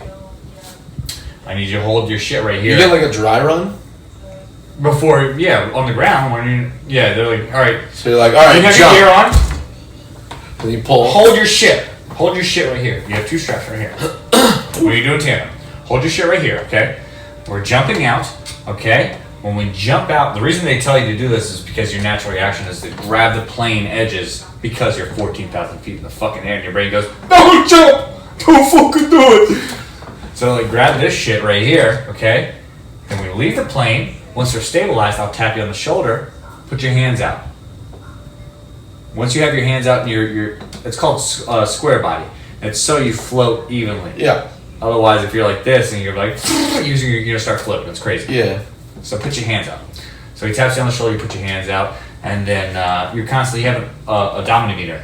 [SPEAKER 1] I need you to hold your shit right here.
[SPEAKER 2] You get like a dry run?
[SPEAKER 1] Before, yeah, on the ground. When you, yeah, they're like, all right.
[SPEAKER 2] So you're like, all right,
[SPEAKER 1] You have
[SPEAKER 2] jump.
[SPEAKER 1] your gear on.
[SPEAKER 2] And you pull.
[SPEAKER 1] Hold your shit. Hold your shit right here. You have 2 straps right here. When you do a tandem, hold your shit right here, okay? We're jumping out, okay? When we jump out, the reason they tell you to do this is because your natural reaction is to grab the plane edges because you're 14,000 feet in the fucking air and your brain goes, don't jump! Don't fucking do it! So like grab this shit right here, okay? Then we leave the plane. Once they're stabilized, I'll tap you on the shoulder. Put your hands out. Once you have your hands out, it's called square body. It's so you float evenly.
[SPEAKER 2] Yeah.
[SPEAKER 1] Otherwise, if you're like this and you're like you're gonna start floating. It's crazy.
[SPEAKER 2] Yeah.
[SPEAKER 1] So put your hands out. So he taps you on the shoulder. You put your hands out, and then you're constantly have a dominameter.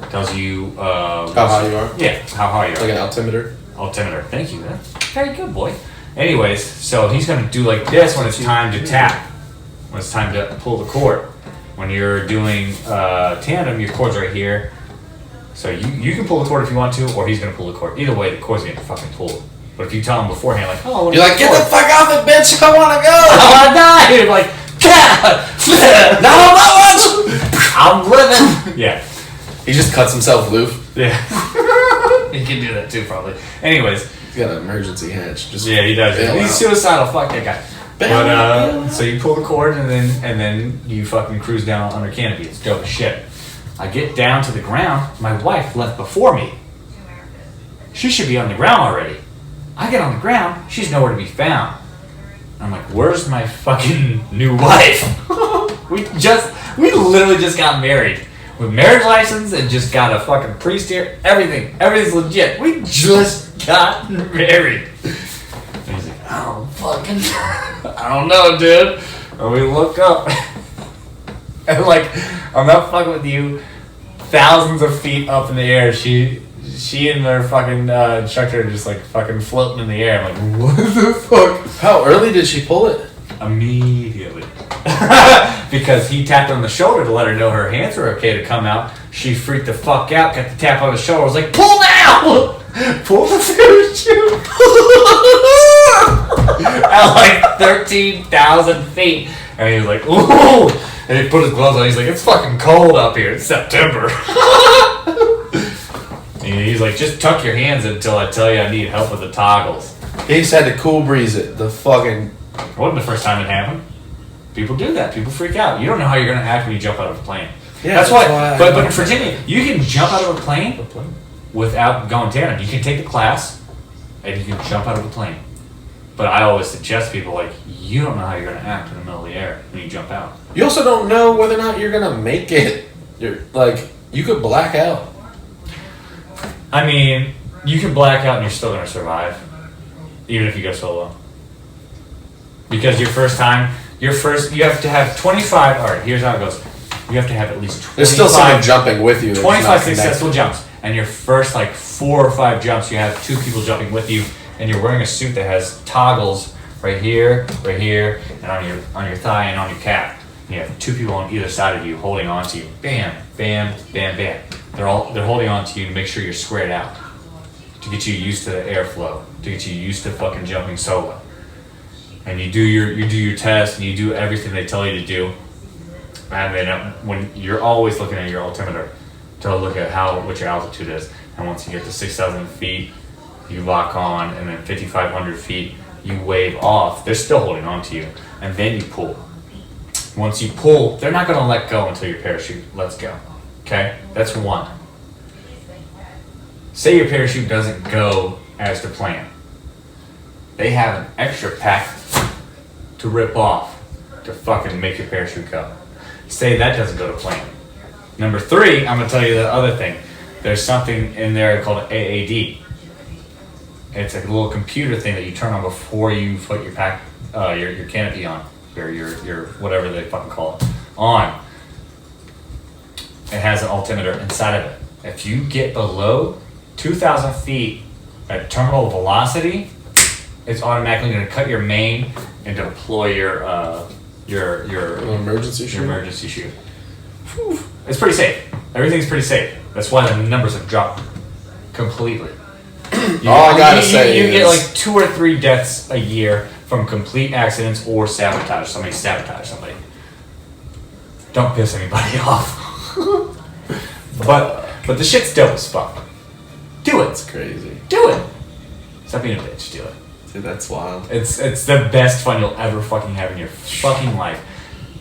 [SPEAKER 1] Tells you
[SPEAKER 2] How high you are?
[SPEAKER 1] Yeah, how high you are.
[SPEAKER 2] Like an altimeter.
[SPEAKER 1] Altimeter. Thank you. Man. Very good, boy. Anyways, so he's gonna do like this when it's time to tap. When it's time to pull the cord. When you're doing tandem, your cord's right here. So you can pull the cord if you want to, or he's gonna pull the cord. Either way, the cord's gonna fucking pull. But if you tell him beforehand, like, oh,
[SPEAKER 2] You're like, get the fuck off it, bitch! I wanna go!
[SPEAKER 1] I wanna die! You're like, no, I'm living! Yeah.
[SPEAKER 2] He just cuts himself loose.
[SPEAKER 1] Yeah. He can do that too, probably. Anyways.
[SPEAKER 2] He's got an emergency hatch. Just
[SPEAKER 1] Yeah, he does.
[SPEAKER 2] bail
[SPEAKER 1] He's
[SPEAKER 2] out.
[SPEAKER 1] suicidal. Fuck that guy.
[SPEAKER 2] Bail
[SPEAKER 1] But
[SPEAKER 2] out.
[SPEAKER 1] so you pull the cord and then you fucking cruise down under canopy. It's dope as shit. I get down to the ground. My wife left before me. She should be on the ground already. I get on the ground. She's nowhere to be found. I'm like, where's my fucking new wife? we literally just got married. With marriage license and just got a fucking priest here. Everything's legit. We just got married. And he's like, I don't know, dude. And we look up. And like, I'm not fucking with you. Thousands of feet up in the air. She and their fucking instructor are just like fucking floating in the air. I'm like, what the fuck?
[SPEAKER 2] How early did she pull it?
[SPEAKER 1] Immediately. Because he tapped her on the shoulder to let her know her hands were okay to come out. She freaked the fuck out, got the tap on the shoulder, was like, pull now! Pull the parachute! At like 13,000 feet. And he was like, ooh! And he put his gloves on, he's like, it's fucking cold up here, it's September. And he's like, just tuck your hands until I tell you I need help with the toggles.
[SPEAKER 2] He just had to cool breeze it. The fucking...
[SPEAKER 1] It wasn't the first time it happened. People do that. People freak out. You don't know how you're going to act when you jump out of a plane.
[SPEAKER 2] Yeah,
[SPEAKER 1] that's why.
[SPEAKER 2] I
[SPEAKER 1] But
[SPEAKER 2] like
[SPEAKER 1] in Virginia, you can jump out of a plane without going tandem. You can take the class and you can jump out of a plane. But I always suggest people, like, you don't know how you're going to act in the middle of the air when you jump out.
[SPEAKER 2] You also don't know whether or not you're gonna make it. You're like, you could black out.
[SPEAKER 1] I mean, you can black out and you're still going to survive, even if you go solo. Because your first time, you have to have 25. All right, here's how it goes. You have to have at least 25.
[SPEAKER 2] There's still someone jumping with you. that's
[SPEAKER 1] 25
[SPEAKER 2] not
[SPEAKER 1] successful
[SPEAKER 2] connected.
[SPEAKER 1] jumps, and your first like 4 or 5 jumps, you have 2 people jumping with you, and you're wearing a suit that has toggles right here, and on your thigh and on your calf. And you have 2 people on either side of you holding on to you. Bam, bam, bam, bam. They're holding on to you to make sure you're squared out, to get you used to the airflow, to get you used to fucking jumping solo. And you do your test, and you do everything they tell you to do. And then when you're always looking at your altimeter to look at what your altitude is. And once you get to 6,000 feet, you lock on, and then 5,500 feet, you wave off. They're still holding on to you, and then you pull. Once you pull, they're not going to let go until your parachute lets go. Okay, that's one. Say your parachute doesn't go as to plan. They have an extra pack to rip off to fucking make your parachute go. Say that doesn't go to plan. Number 3, I'm gonna tell you the other thing. There's something in there called AAD. It's like a little computer thing that you turn on before you put your pack, your canopy on, or your whatever they fucking call it, on. It has an altimeter inside of it. If you get below 2,000 feet at terminal velocity, it's automatically going to cut your main and deploy your
[SPEAKER 2] Emergency chute?
[SPEAKER 1] emergency chute. Whew. It's pretty safe. Everything's pretty safe. That's why the numbers have dropped completely.
[SPEAKER 2] All I gotta say
[SPEAKER 1] you get
[SPEAKER 2] is-
[SPEAKER 1] like 2 or 3 deaths a year from complete accidents or sabotage. Somebody sabotage somebody. Don't piss anybody off. But the shit's dope as fuck. Do it.
[SPEAKER 2] It's crazy.
[SPEAKER 1] Do it. Stop being a bitch. Do it.
[SPEAKER 2] Dude, that's wild.
[SPEAKER 1] It's the best fun you'll ever fucking have in your fucking life.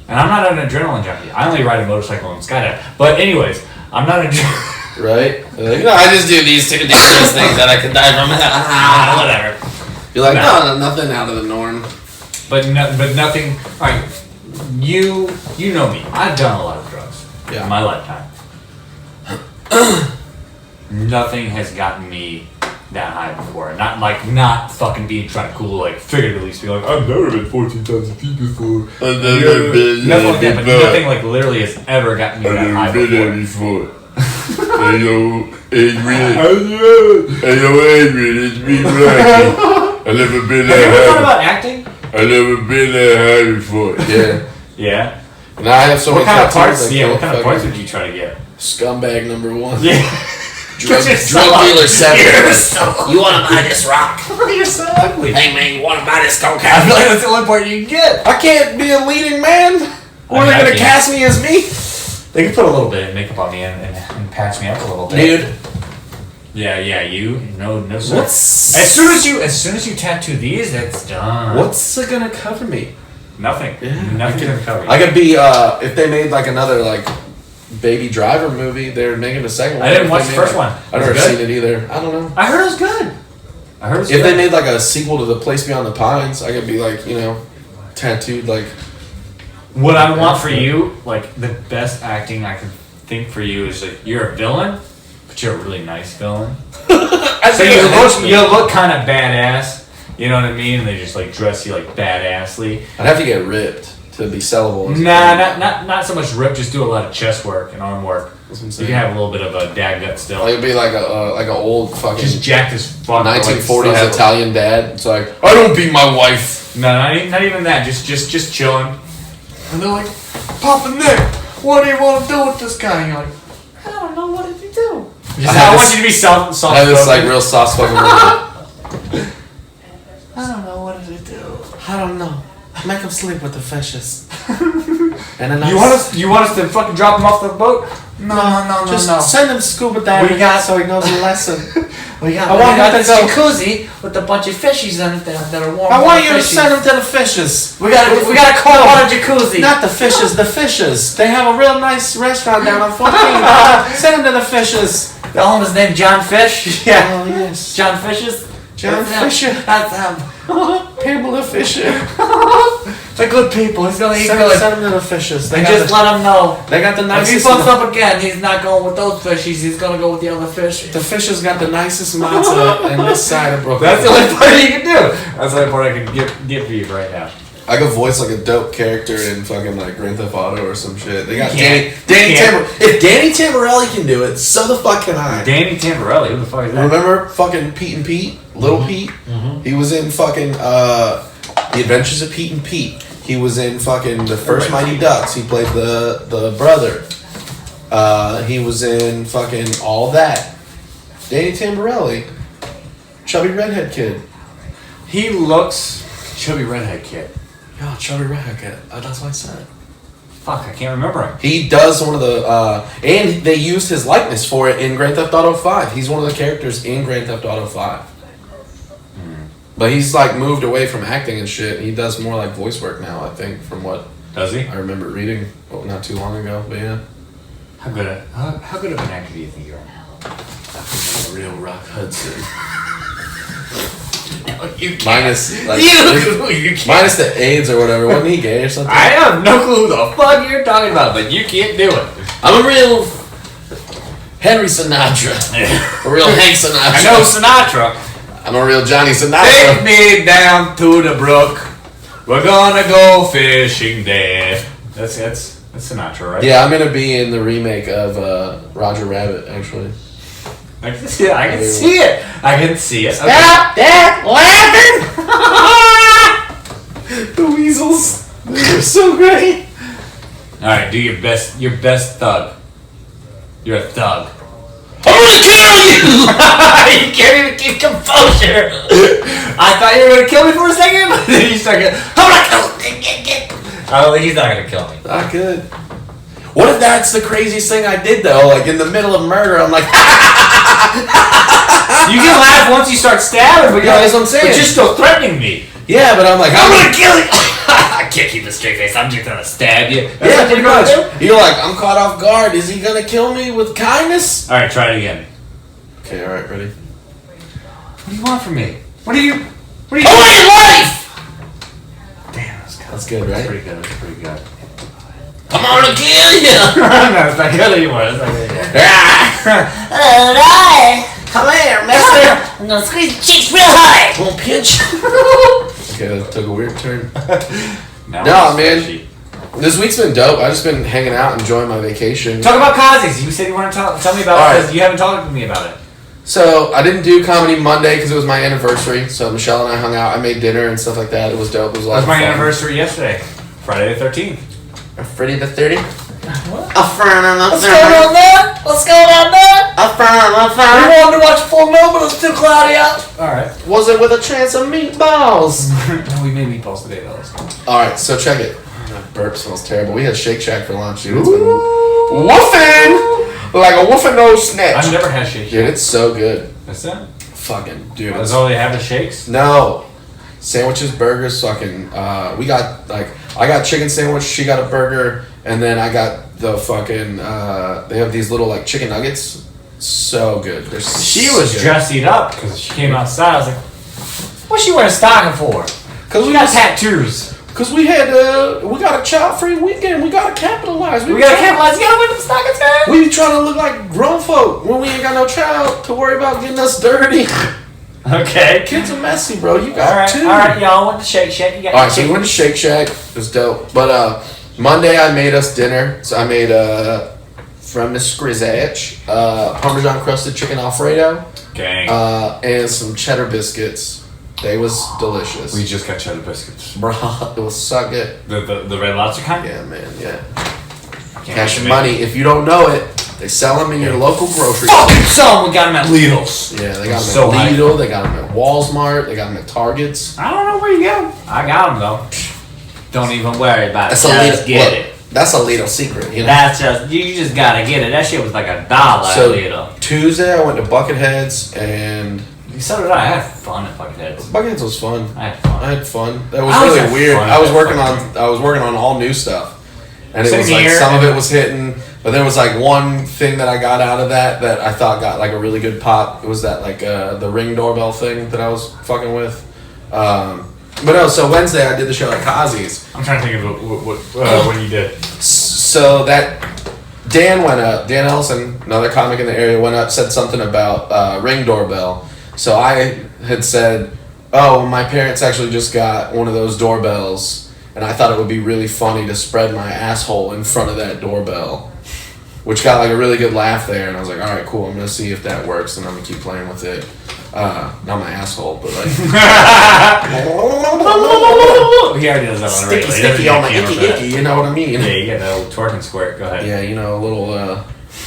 [SPEAKER 1] And I'm not an adrenaline junkie. I only ride a motorcycle and skydive. But anyways, I'm not a
[SPEAKER 2] Right? Like, no, I just do these 2 dangerous things that I can die from.
[SPEAKER 1] whatever.
[SPEAKER 2] Be like,
[SPEAKER 1] No.
[SPEAKER 2] no, nothing out of the norm.
[SPEAKER 1] But nothing. All right, you know me. I've done a lot of drugs in my lifetime. Nothing has gotten me that high before. Not fucking being trying to cool, like figuratively speaking. Like I've never been 14,000 feet before.
[SPEAKER 3] I've never been
[SPEAKER 1] Nothing like that. But nothing like literally has ever gotten me that high before.
[SPEAKER 3] Hey yo, Adrian. Hey yo, Adrian, it's me, Rocky. I never been
[SPEAKER 1] Have you ever thought
[SPEAKER 3] that high.
[SPEAKER 1] about acting?
[SPEAKER 3] I never been that high before.
[SPEAKER 2] Yeah.
[SPEAKER 1] Yeah.
[SPEAKER 2] And I have so
[SPEAKER 1] What
[SPEAKER 2] many
[SPEAKER 1] kind of
[SPEAKER 2] tattoos,
[SPEAKER 1] parts?
[SPEAKER 2] I
[SPEAKER 1] Yeah.
[SPEAKER 2] can't
[SPEAKER 1] What kind of
[SPEAKER 2] fucking-
[SPEAKER 1] parts would you try to get?
[SPEAKER 2] Scumbag number 1.
[SPEAKER 1] Yeah.
[SPEAKER 2] Drug
[SPEAKER 1] Just
[SPEAKER 2] dealer 7.
[SPEAKER 1] You're so
[SPEAKER 2] You want to buy this rock?
[SPEAKER 1] You're so ugly.
[SPEAKER 2] Hey man, you want to buy this cocaine?
[SPEAKER 1] I feel like that's the only part you can get.
[SPEAKER 2] I can't be a leading man. Or
[SPEAKER 1] I mean,
[SPEAKER 2] they're
[SPEAKER 1] I
[SPEAKER 2] gonna
[SPEAKER 1] can't.
[SPEAKER 2] cast me as me,
[SPEAKER 1] They could put a little bit of makeup on me and patch me up a little bit.
[SPEAKER 2] dude.
[SPEAKER 1] Yeah, you. No, sir.
[SPEAKER 2] What's
[SPEAKER 1] As soon as you tattoo these, that's done.
[SPEAKER 2] What's it gonna cover me?
[SPEAKER 1] Nothing.
[SPEAKER 2] Yeah,
[SPEAKER 1] Nothing's gonna cover you.
[SPEAKER 2] I could be if they made like another like Baby Driver movie. They're making a second one.
[SPEAKER 1] I didn't
[SPEAKER 2] If
[SPEAKER 1] watch
[SPEAKER 2] they
[SPEAKER 1] the
[SPEAKER 2] made,
[SPEAKER 1] first one.
[SPEAKER 2] I've
[SPEAKER 1] Was
[SPEAKER 2] never
[SPEAKER 1] it good?
[SPEAKER 2] seen it either. I don't know.
[SPEAKER 1] I heard it was good. I heard it was
[SPEAKER 2] If
[SPEAKER 1] good.
[SPEAKER 2] they made like a sequel to The Place Beyond the Pines, I could be like, tattooed like.
[SPEAKER 1] What I want for you, like the best acting I can think for you is like you're a villain, but you're a really nice villain. So you look kind of badass. You know what I mean? And they just like dress you like badassly.
[SPEAKER 2] I'd have to get ripped to be sellable.
[SPEAKER 1] Nah, not so much rip. Just do a lot of chest work and arm work.
[SPEAKER 2] That's what I'm
[SPEAKER 1] You
[SPEAKER 2] saying.
[SPEAKER 1] can have a little bit of a dad gut still.
[SPEAKER 2] Like it'd be like an old fucking
[SPEAKER 1] Just jacked as fuck.
[SPEAKER 2] 1940s
[SPEAKER 1] like,
[SPEAKER 2] Italian dad. It's like I don't beat my wife.
[SPEAKER 1] No, not even that. Just chilling. And they're like, Papa Nick, what do you want to do with this guy? And you're like, I don't know. What did he do? I want you to be soft.
[SPEAKER 2] I have this like real soft spoken word.
[SPEAKER 1] I don't know. What did he do?
[SPEAKER 2] I don't know. Make him sleep with the fishes. And a nice,
[SPEAKER 1] You want us to fucking drop him off the boat? No.
[SPEAKER 2] just send him scuba diving so he knows a lesson.
[SPEAKER 1] We got
[SPEAKER 2] this
[SPEAKER 1] jacuzzi with a bunch of fishies in it that are warm.
[SPEAKER 2] I want you to send him to the fishes.
[SPEAKER 1] We got a cold water jacuzzi.
[SPEAKER 2] Not the fishes, the fishes. They have a real nice restaurant down on 14. Send him to the fishes.
[SPEAKER 1] The owner's named John Fish. Yeah.
[SPEAKER 2] Oh yes.
[SPEAKER 1] John Fishes.
[SPEAKER 2] John Fisher.
[SPEAKER 1] That's him.
[SPEAKER 2] Pamela Fisher.
[SPEAKER 1] They're good people. He's gonna eat
[SPEAKER 2] Send
[SPEAKER 1] good.
[SPEAKER 2] him to the fishes.
[SPEAKER 1] And just let him know.
[SPEAKER 2] They got the
[SPEAKER 1] If he
[SPEAKER 2] nicest.
[SPEAKER 1] fucks up again, he's not going with those fishies. He's gonna go with the other fish.
[SPEAKER 2] The fishes got the nicest matzah in this side of Brooklyn.
[SPEAKER 1] That's the only part you can do. That's the only part I can get for you right now.
[SPEAKER 2] I could voice like a dope character in fucking like Grand Theft Auto or some shit. They got
[SPEAKER 1] You can't.
[SPEAKER 2] Danny
[SPEAKER 1] You can't.
[SPEAKER 2] If Danny Tamborelli can do it, so the fuck can I.
[SPEAKER 1] Danny Tamborelli, who the fuck is that?
[SPEAKER 2] Remember fucking Pete and Pete? Little Pete? He was in fucking The Adventures of Pete and Pete. He was in fucking The First Mighty Ducks. He played the brother. He was in fucking all that. Danny Tamborelli. Chubby redhead kid.
[SPEAKER 1] He looks chubby redhead kid.
[SPEAKER 2] Yeah, chubby redhead kid. That's what I said.
[SPEAKER 1] Fuck, I can't remember him.
[SPEAKER 2] He does one of the, and they used his likeness for it in Grand Theft Auto 5. He's one of the characters in Grand Theft Auto 5. But he's like moved away from acting and shit. He does more like voice work now, I think, from what
[SPEAKER 1] Does he?
[SPEAKER 2] I remember reading not too long ago. But yeah.
[SPEAKER 1] How good of an actor do you think you are?
[SPEAKER 2] Real Rock Hudson.
[SPEAKER 1] No, you can't.
[SPEAKER 2] Minus, like,
[SPEAKER 1] you can't.
[SPEAKER 2] minus the AIDS or whatever. Wasn't he gay or something?
[SPEAKER 1] I have no clue who the fuck you're talking about, but you can't do it.
[SPEAKER 2] I'm a real Henry Sinatra. A real Hank Sinatra.
[SPEAKER 1] I know Sinatra.
[SPEAKER 2] I'm a real Johnny Sinatra.
[SPEAKER 1] Take me down to the brook. We're gonna go fishing there. That's Sinatra, right?
[SPEAKER 2] Yeah, I'm gonna be in the remake of Roger Rabbit, actually.
[SPEAKER 1] I can see it. I can see it. I can see it. Okay.
[SPEAKER 2] Stop that laughing! The weasels. They're so great.
[SPEAKER 1] All right, do your best. Your best thug. You're a thug.
[SPEAKER 2] I'm gonna kill you!
[SPEAKER 1] You can't even keep composure. I thought you were gonna kill me for a second, but then you start getting. I'm gonna kill him. Oh, he's not gonna kill me.
[SPEAKER 2] Not good. What if that's the craziest thing I did though? Like in the middle of murder, I'm like,
[SPEAKER 1] You can laugh once you start stabbing, but
[SPEAKER 2] Yeah, that's what I'm saying.
[SPEAKER 1] But you're still threatening me.
[SPEAKER 2] yeah, but I'm like,
[SPEAKER 1] I'm gonna kill you. I can't keep a straight face. I'm just gonna stab you. That's
[SPEAKER 2] yeah,
[SPEAKER 1] what
[SPEAKER 2] pretty
[SPEAKER 1] you're gonna
[SPEAKER 2] much.
[SPEAKER 1] do?
[SPEAKER 2] You're like, I'm caught off guard. Is he gonna kill me with kindness?
[SPEAKER 1] All right, try it again.
[SPEAKER 2] Okay, all right, ready.
[SPEAKER 1] What do you want from me? What do you? What are you doing?
[SPEAKER 2] life!
[SPEAKER 1] Damn,
[SPEAKER 2] That's good, right?
[SPEAKER 1] pretty good. That's pretty good.
[SPEAKER 2] I'm gonna kill you!
[SPEAKER 1] No, it's not good anymore. It's not good anymore.
[SPEAKER 4] Alright! Come here, mister! I'm gonna squeeze your cheeks real hard!
[SPEAKER 2] Won't pinch. Okay, that took a weird turn.
[SPEAKER 1] Now
[SPEAKER 2] No,
[SPEAKER 1] it's
[SPEAKER 2] man.
[SPEAKER 1] fishy.
[SPEAKER 2] This week's been dope. I've just been hanging out, enjoying my vacation.
[SPEAKER 1] Talk about Kazi's. You said you want to tell me about
[SPEAKER 2] All
[SPEAKER 1] it
[SPEAKER 2] right.
[SPEAKER 1] because you haven't talked to me about it.
[SPEAKER 2] So I didn't do comedy Monday because it was my anniversary. So Michelle and I hung out. I made dinner and stuff like that. It was dope. It was a
[SPEAKER 1] It
[SPEAKER 2] lot
[SPEAKER 1] was
[SPEAKER 2] of
[SPEAKER 1] my
[SPEAKER 2] fun.
[SPEAKER 1] anniversary yesterday, Friday the 13th.
[SPEAKER 2] Friday the 30th.
[SPEAKER 4] What's going on
[SPEAKER 2] Affirm.
[SPEAKER 4] there? What's going on there? Affirm.
[SPEAKER 2] wanted to watch full moon, but it was too cloudy out.
[SPEAKER 1] All right.
[SPEAKER 2] Was it with a chance of meatballs?
[SPEAKER 1] We made meatballs today, though.
[SPEAKER 2] All right, so check it. That burp smells terrible. We had Shake Shack for lunch, dude. It's been woofing like a woofing nose snatch.
[SPEAKER 1] I've never had shake.
[SPEAKER 2] Dude, it's so good.
[SPEAKER 1] That's that.
[SPEAKER 2] Fucking dude.
[SPEAKER 1] That's
[SPEAKER 2] It's,
[SPEAKER 1] all they have is shakes.
[SPEAKER 2] no. Sandwiches, burgers, fucking. We got like I got chicken sandwich. She got a burger, and then I got the fucking. They have these little like chicken nuggets. So good. They're
[SPEAKER 1] She was dressed up because she came outside. I was like, "What's she wearing a stocking for?"
[SPEAKER 2] because
[SPEAKER 1] We got tattoos.
[SPEAKER 2] Because we had we got a child-free weekend. We gotta capitalize.
[SPEAKER 1] We gotta capitalize. You gotta wear them stockings, man.
[SPEAKER 2] We be trying to look like grown folk when we ain't got no child to worry about getting us dirty.
[SPEAKER 1] Okay.
[SPEAKER 2] Kids are messy, bro. You
[SPEAKER 1] All
[SPEAKER 2] got
[SPEAKER 1] right.
[SPEAKER 2] two.
[SPEAKER 1] All right, y'all. Want the Shake Shack? You got.
[SPEAKER 2] All right, so we went to Shake Shack. It was dope. But Monday I made us dinner. So I made from Miss Grizach Parmesan crusted chicken Alfredo
[SPEAKER 1] Gang.
[SPEAKER 2] and some cheddar biscuits. They was delicious.
[SPEAKER 1] We just got cheddar biscuits.
[SPEAKER 2] Bruh, it was so good.
[SPEAKER 1] The Red Lobster kind.
[SPEAKER 2] Yeah, man. Yeah.
[SPEAKER 1] Can't
[SPEAKER 2] Cash
[SPEAKER 1] wait to
[SPEAKER 2] money. If you don't know it, they sell them in your local grocery.
[SPEAKER 1] Fucking some. We got them at Lidl's.
[SPEAKER 2] Yeah, they got them
[SPEAKER 1] So
[SPEAKER 2] at
[SPEAKER 1] hyped.
[SPEAKER 2] Lidl. They got them at Walmart. They got them at Targets.
[SPEAKER 1] I don't know where you get them. I got them though. Don't even worry about
[SPEAKER 2] That's
[SPEAKER 1] it.
[SPEAKER 2] a
[SPEAKER 1] Just
[SPEAKER 2] Lidl.
[SPEAKER 1] get
[SPEAKER 2] Look,
[SPEAKER 1] it.
[SPEAKER 2] that's a Lidl secret. You know.
[SPEAKER 1] That's just you just gotta get it. That shit was like $1
[SPEAKER 2] So
[SPEAKER 1] at Lidl.
[SPEAKER 2] Tuesday I went to Bucketheads and
[SPEAKER 1] So did I. I had fun at Bucketheads.
[SPEAKER 2] Bucketheads was fun.
[SPEAKER 1] I had fun.
[SPEAKER 2] I had fun. That was
[SPEAKER 1] I always
[SPEAKER 2] really
[SPEAKER 1] have
[SPEAKER 2] weird.
[SPEAKER 1] fun
[SPEAKER 2] I was
[SPEAKER 1] at
[SPEAKER 2] working
[SPEAKER 1] fucking-
[SPEAKER 2] on all new stuff, and it
[SPEAKER 1] Same
[SPEAKER 2] was like
[SPEAKER 1] here.
[SPEAKER 2] some of it was hitting, but there was like one thing that I got out of that I thought got like a really good pop. It was that like the Ring doorbell thing that I was fucking with. But no, so Wednesday I did the show at Kazi's.
[SPEAKER 1] I'm trying to think of what you did.
[SPEAKER 2] So that Dan went up, Dan Ellison, another comic in the area, went up, said something about Ring doorbell. So I had said, oh, my parents actually just got one of those doorbells, and I thought it would be really funny to spread my asshole in front of that doorbell, which got like a really good laugh there. And I was like, all right, cool, I'm gonna see if that works, and I'm gonna keep playing with it. Not my asshole, but like
[SPEAKER 1] He already does that on a
[SPEAKER 2] sticky,
[SPEAKER 1] regular. He
[SPEAKER 2] sticky
[SPEAKER 1] doesn't
[SPEAKER 2] on my
[SPEAKER 1] need a
[SPEAKER 2] icky,
[SPEAKER 1] camera for that.
[SPEAKER 2] icky. You know what I mean?
[SPEAKER 1] Yeah, you get that old twerking squirt. Go ahead.
[SPEAKER 2] Yeah, you know, a little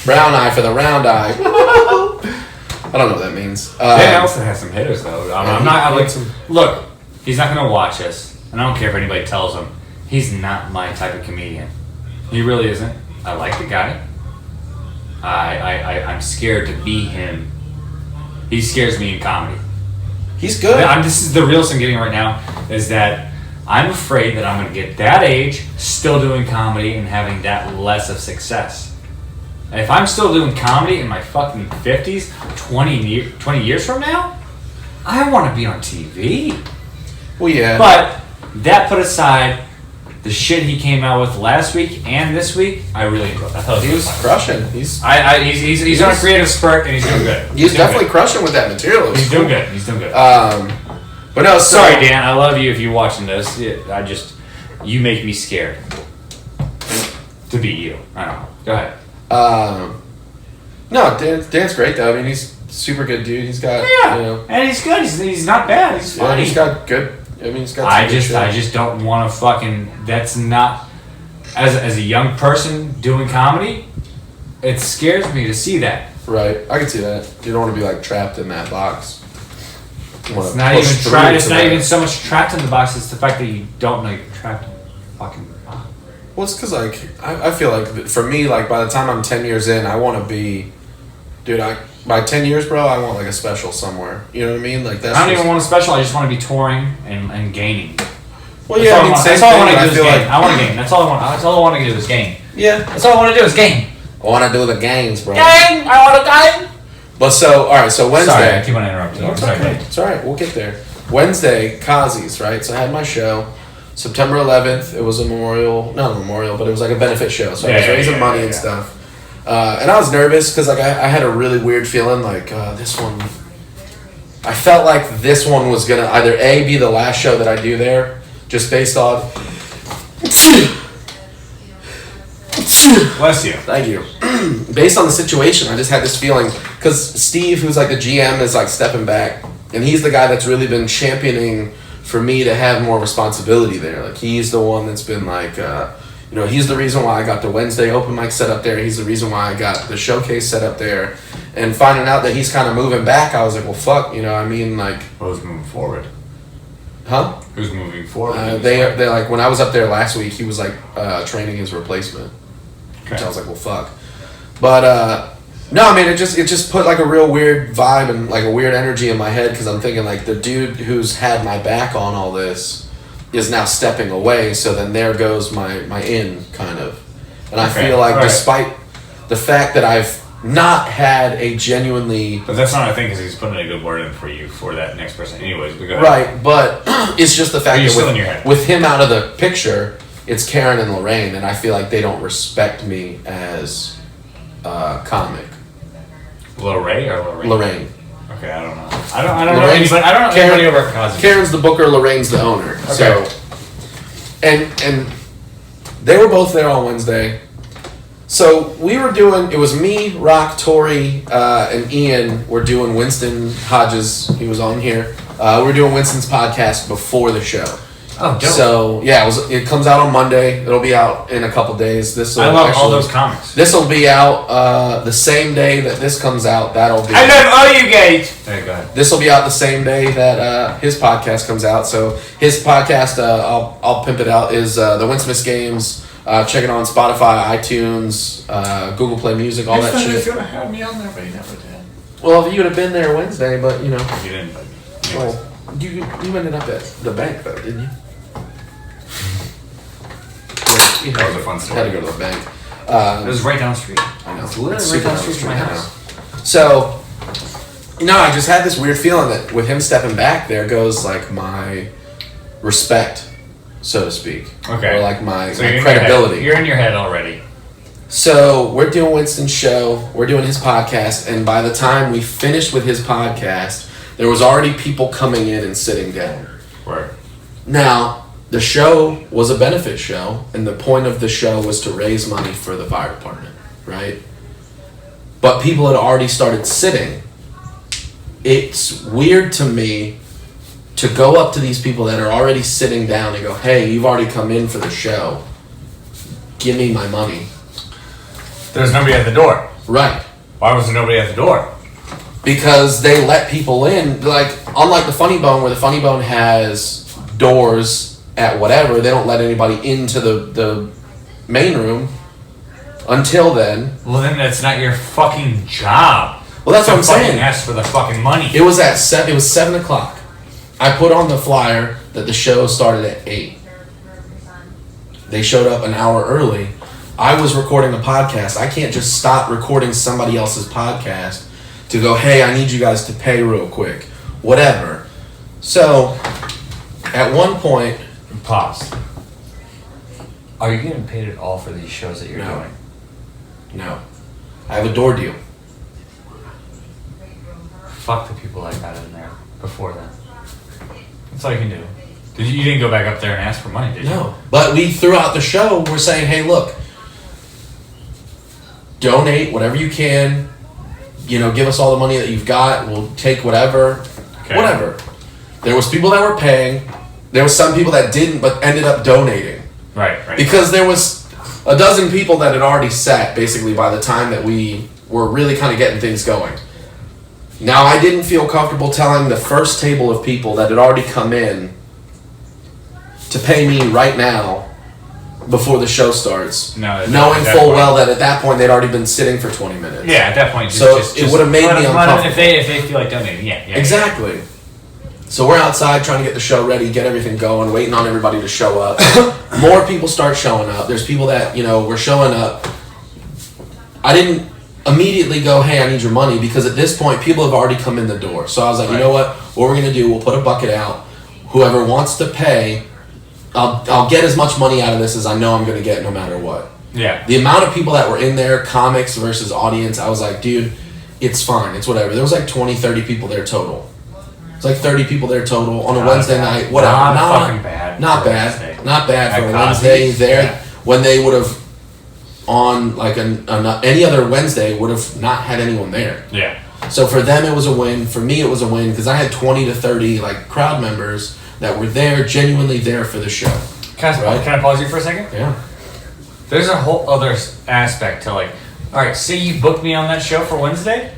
[SPEAKER 2] brown eye for the round eye. I don't know what that means.
[SPEAKER 1] Dan Ellison has some hitters though. I'm not. I'm like, look, he's not gonna watch us, and I don't care if anybody tells him. He's not my type of comedian. He really isn't. I like the guy. I'm scared to be him. He scares me in comedy.
[SPEAKER 2] He's good.
[SPEAKER 1] This is the realest I'm getting right now. Is that I'm afraid that I'm gonna get that age, still doing comedy, and having that less of success. And if I'm still doing comedy in my fucking 50s, 20 years from now, I want to be on TV.
[SPEAKER 2] Well, yeah.
[SPEAKER 1] But that put aside, the shit he came out with last week and this week, I really enjoyed. I thought
[SPEAKER 2] he
[SPEAKER 1] it
[SPEAKER 2] was
[SPEAKER 1] fun.
[SPEAKER 2] crushing. He's
[SPEAKER 1] He's on a creative spurt and he's doing good.
[SPEAKER 2] he's
[SPEAKER 1] doing
[SPEAKER 2] definitely
[SPEAKER 1] good.
[SPEAKER 2] crushing with that material.
[SPEAKER 1] He's doing good. He's doing good.
[SPEAKER 2] But no, so,
[SPEAKER 1] Sorry, Dan. I love you if you're watching this. You make me scared to be you. I don't know. Go ahead.
[SPEAKER 2] No, Dan's great though. I mean, he's a super good dude. He's got
[SPEAKER 1] Yeah,
[SPEAKER 2] you know,
[SPEAKER 1] and he's good. He's not bad. He's
[SPEAKER 2] yeah,
[SPEAKER 1] funny.
[SPEAKER 2] he's got good. I mean, he's got.
[SPEAKER 1] I
[SPEAKER 2] some good
[SPEAKER 1] just
[SPEAKER 2] shit.
[SPEAKER 1] don't want to fucking. That's not. As a young person doing comedy, it scares me to see that.
[SPEAKER 2] Right, I can see that. You don't want to be like trapped in that box. You wanna
[SPEAKER 1] It's not
[SPEAKER 2] push
[SPEAKER 1] even
[SPEAKER 2] through
[SPEAKER 1] trapped.
[SPEAKER 2] to
[SPEAKER 1] It's not
[SPEAKER 2] that.
[SPEAKER 1] even so much trapped in the box. It's the fact that you don't know you're trapped in the fucking box.
[SPEAKER 2] Well, it's because like I feel like for me, like by the time I'm 10 years in, I want to be, dude. By 10 years, bro, I want like a special somewhere. You know what I mean? Like that's.
[SPEAKER 1] I don't
[SPEAKER 2] just-
[SPEAKER 1] even want a special. I just want to be touring and gaining.
[SPEAKER 2] Well, yeah, I mean, same
[SPEAKER 1] That's all I
[SPEAKER 2] thing.
[SPEAKER 1] want
[SPEAKER 2] but
[SPEAKER 1] to
[SPEAKER 2] I
[SPEAKER 1] do is
[SPEAKER 2] feel
[SPEAKER 1] game.
[SPEAKER 2] like
[SPEAKER 1] I want to game. That's all I want. That's all I want to do is game.
[SPEAKER 2] yeah,
[SPEAKER 1] That's all I want to do is game.
[SPEAKER 2] I want to do the games, bro.
[SPEAKER 1] Game. I want to game.
[SPEAKER 2] But so all right, so Wednesday.
[SPEAKER 1] Sorry, I keep on interrupting.
[SPEAKER 2] No, it's
[SPEAKER 1] Sorry.
[SPEAKER 2] okay. It's all right. We'll get there. Wednesday, Kazi's, right? So I had my show. September 11th, it was a memorial, not a memorial, but it was like a benefit show. So I was raising money and stuff. And I was nervous because like I had a really weird feeling like this one, I felt like this one was going to either A, be the last show that I do there, just based on...
[SPEAKER 1] Bless you.
[SPEAKER 2] Thank you. Based on the situation, I just had this feeling because Steve, who's like the GM, is like stepping back, and he's the guy that's really been championing for me to have more responsibility there. Like he's the one that's been like, he's the reason why I got the Wednesday open mic set up there. He's the reason why I got the showcase set up there. And finding out that he's kind of moving back, I was like, well, fuck, like.
[SPEAKER 1] Who's moving forward?
[SPEAKER 2] Huh?
[SPEAKER 1] Who's moving forward?
[SPEAKER 2] They like when I was up there last week, he was like training his replacement.
[SPEAKER 1] Okay.
[SPEAKER 2] Which I was like, well, fuck. But no, I mean, it just put like a real weird vibe and like a weird energy in my head because I'm thinking like the dude who's had my back on all this is now stepping away. So then there goes my in kind of, and I feel like despite the fact that I've not had a genuinely,
[SPEAKER 1] but that's not a thing because he's putting a good word in for you for that next person, anyways. But go ahead.
[SPEAKER 2] Right, but it's just the fact
[SPEAKER 1] that
[SPEAKER 2] with him out of the picture, it's Karen and Lorraine, and I feel like they don't respect me as a comic.
[SPEAKER 1] Lorraine or Lorraine?
[SPEAKER 2] Lorraine.
[SPEAKER 1] Okay, I don't know. I don't know anybody. I don't know anybody over at Cosby.
[SPEAKER 2] Karen's the booker, Lorraine's the owner.
[SPEAKER 1] Okay.
[SPEAKER 2] So, and they were both there on Wednesday. So we were doing. It was me, Rock, Tori, and Ian. Were doing Winston Hodges. He was on here. We were doing Winston's podcast before the show.
[SPEAKER 1] Oh, dope.
[SPEAKER 2] So yeah, it comes out on Monday. It'll be out in a couple days.
[SPEAKER 1] I love all those comics.
[SPEAKER 2] This will be out the same day that this comes out. That'll be.
[SPEAKER 1] I love all you guys. There you go.
[SPEAKER 2] This will be out the same day that his podcast comes out. So his podcast, I'll pimp it out, is the Winsmith Games. Check it on Spotify, iTunes, Google Play Music, all that shit.
[SPEAKER 1] You should have had me on there, but you never did.
[SPEAKER 2] Well, you would have been there Wednesday, but
[SPEAKER 1] You didn't. But
[SPEAKER 2] well, you ended up at the bank though, didn't you?
[SPEAKER 1] That was a fun story.
[SPEAKER 2] Had to go to the bank.
[SPEAKER 1] It was right down the street.
[SPEAKER 2] I know.
[SPEAKER 1] It's literally right down the street from my house.
[SPEAKER 2] So, I just had this weird feeling that with him stepping back, there goes like my respect, so to speak.
[SPEAKER 1] Okay.
[SPEAKER 2] Or like my
[SPEAKER 1] So
[SPEAKER 2] credibility.
[SPEAKER 1] You're in your head already.
[SPEAKER 2] So we're doing Winston's show, we're doing his podcast, and by the time we finished with his podcast, there was already people coming in and sitting down.
[SPEAKER 1] Word.
[SPEAKER 2] Now, the show was a benefit show, and the point of the show was to raise money for the fire department, right? But people had already started sitting. It's weird to me to go up to these people that are already sitting down and go, hey, you've already come in for the show. Give me my money.
[SPEAKER 1] There's nobody at the door.
[SPEAKER 2] Right.
[SPEAKER 1] Why was there nobody at the door?
[SPEAKER 2] Because they let people in. Like, unlike the Funny Bone, where the Funny Bone has doors at whatever, they don't let anybody into the main room until then.
[SPEAKER 1] Well, then that's not your fucking job.
[SPEAKER 2] Well, that's what I'm saying.
[SPEAKER 1] Ask for the fucking money.
[SPEAKER 2] It was at 7 o'clock. I put on the flyer that the show started at 8. They showed up an hour early. I was recording a podcast. I can't just stop recording somebody else's podcast to go, hey, I need you guys to pay real quick. Whatever. So, at one point...
[SPEAKER 1] Pause. Are you getting paid at all for these shows that you're doing?
[SPEAKER 2] No. I have a door deal.
[SPEAKER 1] Fuck the people I got in there before then. That's all you can do. You didn't go back up there and ask for money, did you?
[SPEAKER 2] No. But we, throughout the show, we're saying, hey, look, donate whatever you can. Give us all the money that you've got. We'll take whatever.
[SPEAKER 1] Okay.
[SPEAKER 2] Whatever. There was people that were paying. There was some people that didn't, but ended up donating.
[SPEAKER 1] Right.
[SPEAKER 2] Because there was a dozen people that had already sat, basically, by the time that we were really kind of getting things going. Now, I didn't feel comfortable telling the first table of people that had already come in to pay me right now before the show starts, knowing full well that at that point they'd already been sitting for 20 minutes.
[SPEAKER 1] Yeah, at that point,
[SPEAKER 2] it would have made me uncomfortable.
[SPEAKER 1] If they feel like donating, yeah.
[SPEAKER 2] Exactly. So we're outside trying to get the show ready, get everything going, waiting on everybody to show up. More people start showing up. There's people that, were showing up. I didn't immediately go, hey, I need your money, because at this point people have already come in the door. So I was like, you know what we're gonna do, we'll put a bucket out. Whoever wants to pay, I'll get as much money out of this as I know I'm gonna get no matter what.
[SPEAKER 1] Yeah.
[SPEAKER 2] The amount of people that were in there, comics versus audience, I was like, dude, it's fine, it's whatever. There was like 20, 30 people there total. It's like 30 people there total on a Wednesday night, whatever.
[SPEAKER 1] Not fucking bad.
[SPEAKER 2] Not
[SPEAKER 1] for a
[SPEAKER 2] bad.
[SPEAKER 1] Wednesday.
[SPEAKER 2] Not bad for
[SPEAKER 1] At
[SPEAKER 2] a
[SPEAKER 1] Cosby's,
[SPEAKER 2] Wednesday there,
[SPEAKER 1] yeah.
[SPEAKER 2] when they would have, on like any other Wednesday, would have not had anyone there.
[SPEAKER 1] Yeah.
[SPEAKER 2] So for them it was a win. For me it was a win because I had 20 to 30 like crowd members that were there, genuinely there for the show.
[SPEAKER 1] Can I pause you for a second?
[SPEAKER 2] Yeah.
[SPEAKER 1] There's a whole other aspect to like, all right, say you booked me on that show for Wednesday.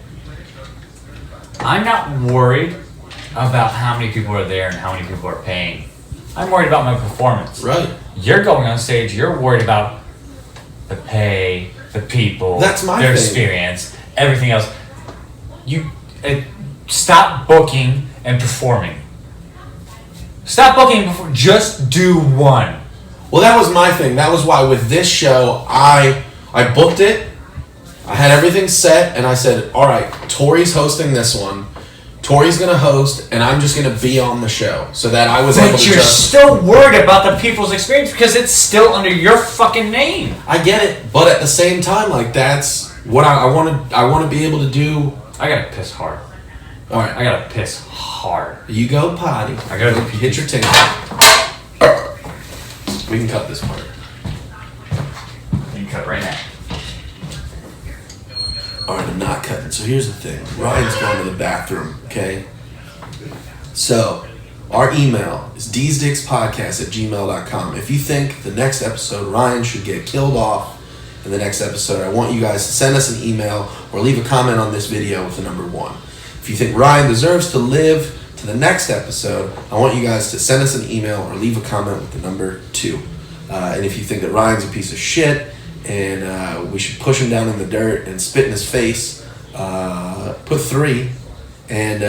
[SPEAKER 1] I'm not worried about how many people are there and how many people are paying. I'm worried about my performance.
[SPEAKER 2] Right.
[SPEAKER 1] You're going on stage, you're worried about the pay, the people,
[SPEAKER 2] That's my
[SPEAKER 1] their
[SPEAKER 2] thing.
[SPEAKER 1] experience, everything else. You stop booking and performing. Stop booking and perform. Just do one.
[SPEAKER 2] Well, that was my thing. That was why with this show, I booked it. I had everything set, and I said, all right, Tori's hosting this one. Tori's going to host, and I'm just going to be on the show. So that I was able
[SPEAKER 1] But
[SPEAKER 2] to
[SPEAKER 1] you're
[SPEAKER 2] just...
[SPEAKER 1] still worried about the people's experience because it's still under your fucking name.
[SPEAKER 2] I get it, but at the same time, like, that's what I want to be able to do.
[SPEAKER 1] I gotta piss hard.
[SPEAKER 2] All right,
[SPEAKER 1] I gotta piss hard.
[SPEAKER 2] you go potty.
[SPEAKER 1] I gotta
[SPEAKER 2] Hit your tinkle. We can cut this part.
[SPEAKER 1] You can cut right now.
[SPEAKER 2] Alright, I'm not cutting. So here's the thing. Ryan's going to the bathroom, okay? So, our email is dsdickspodcast@gmail.com. If you think the next episode Ryan should get killed off in the next episode, I want you guys to send us an email or leave a comment on this video with the number 1. If you think Ryan deserves to live to the next episode, I want you guys to send us an email or leave a comment with the number 2. And if you think that Ryan's a piece of shit and we should push him down in the dirt and spit in his face, put 3. And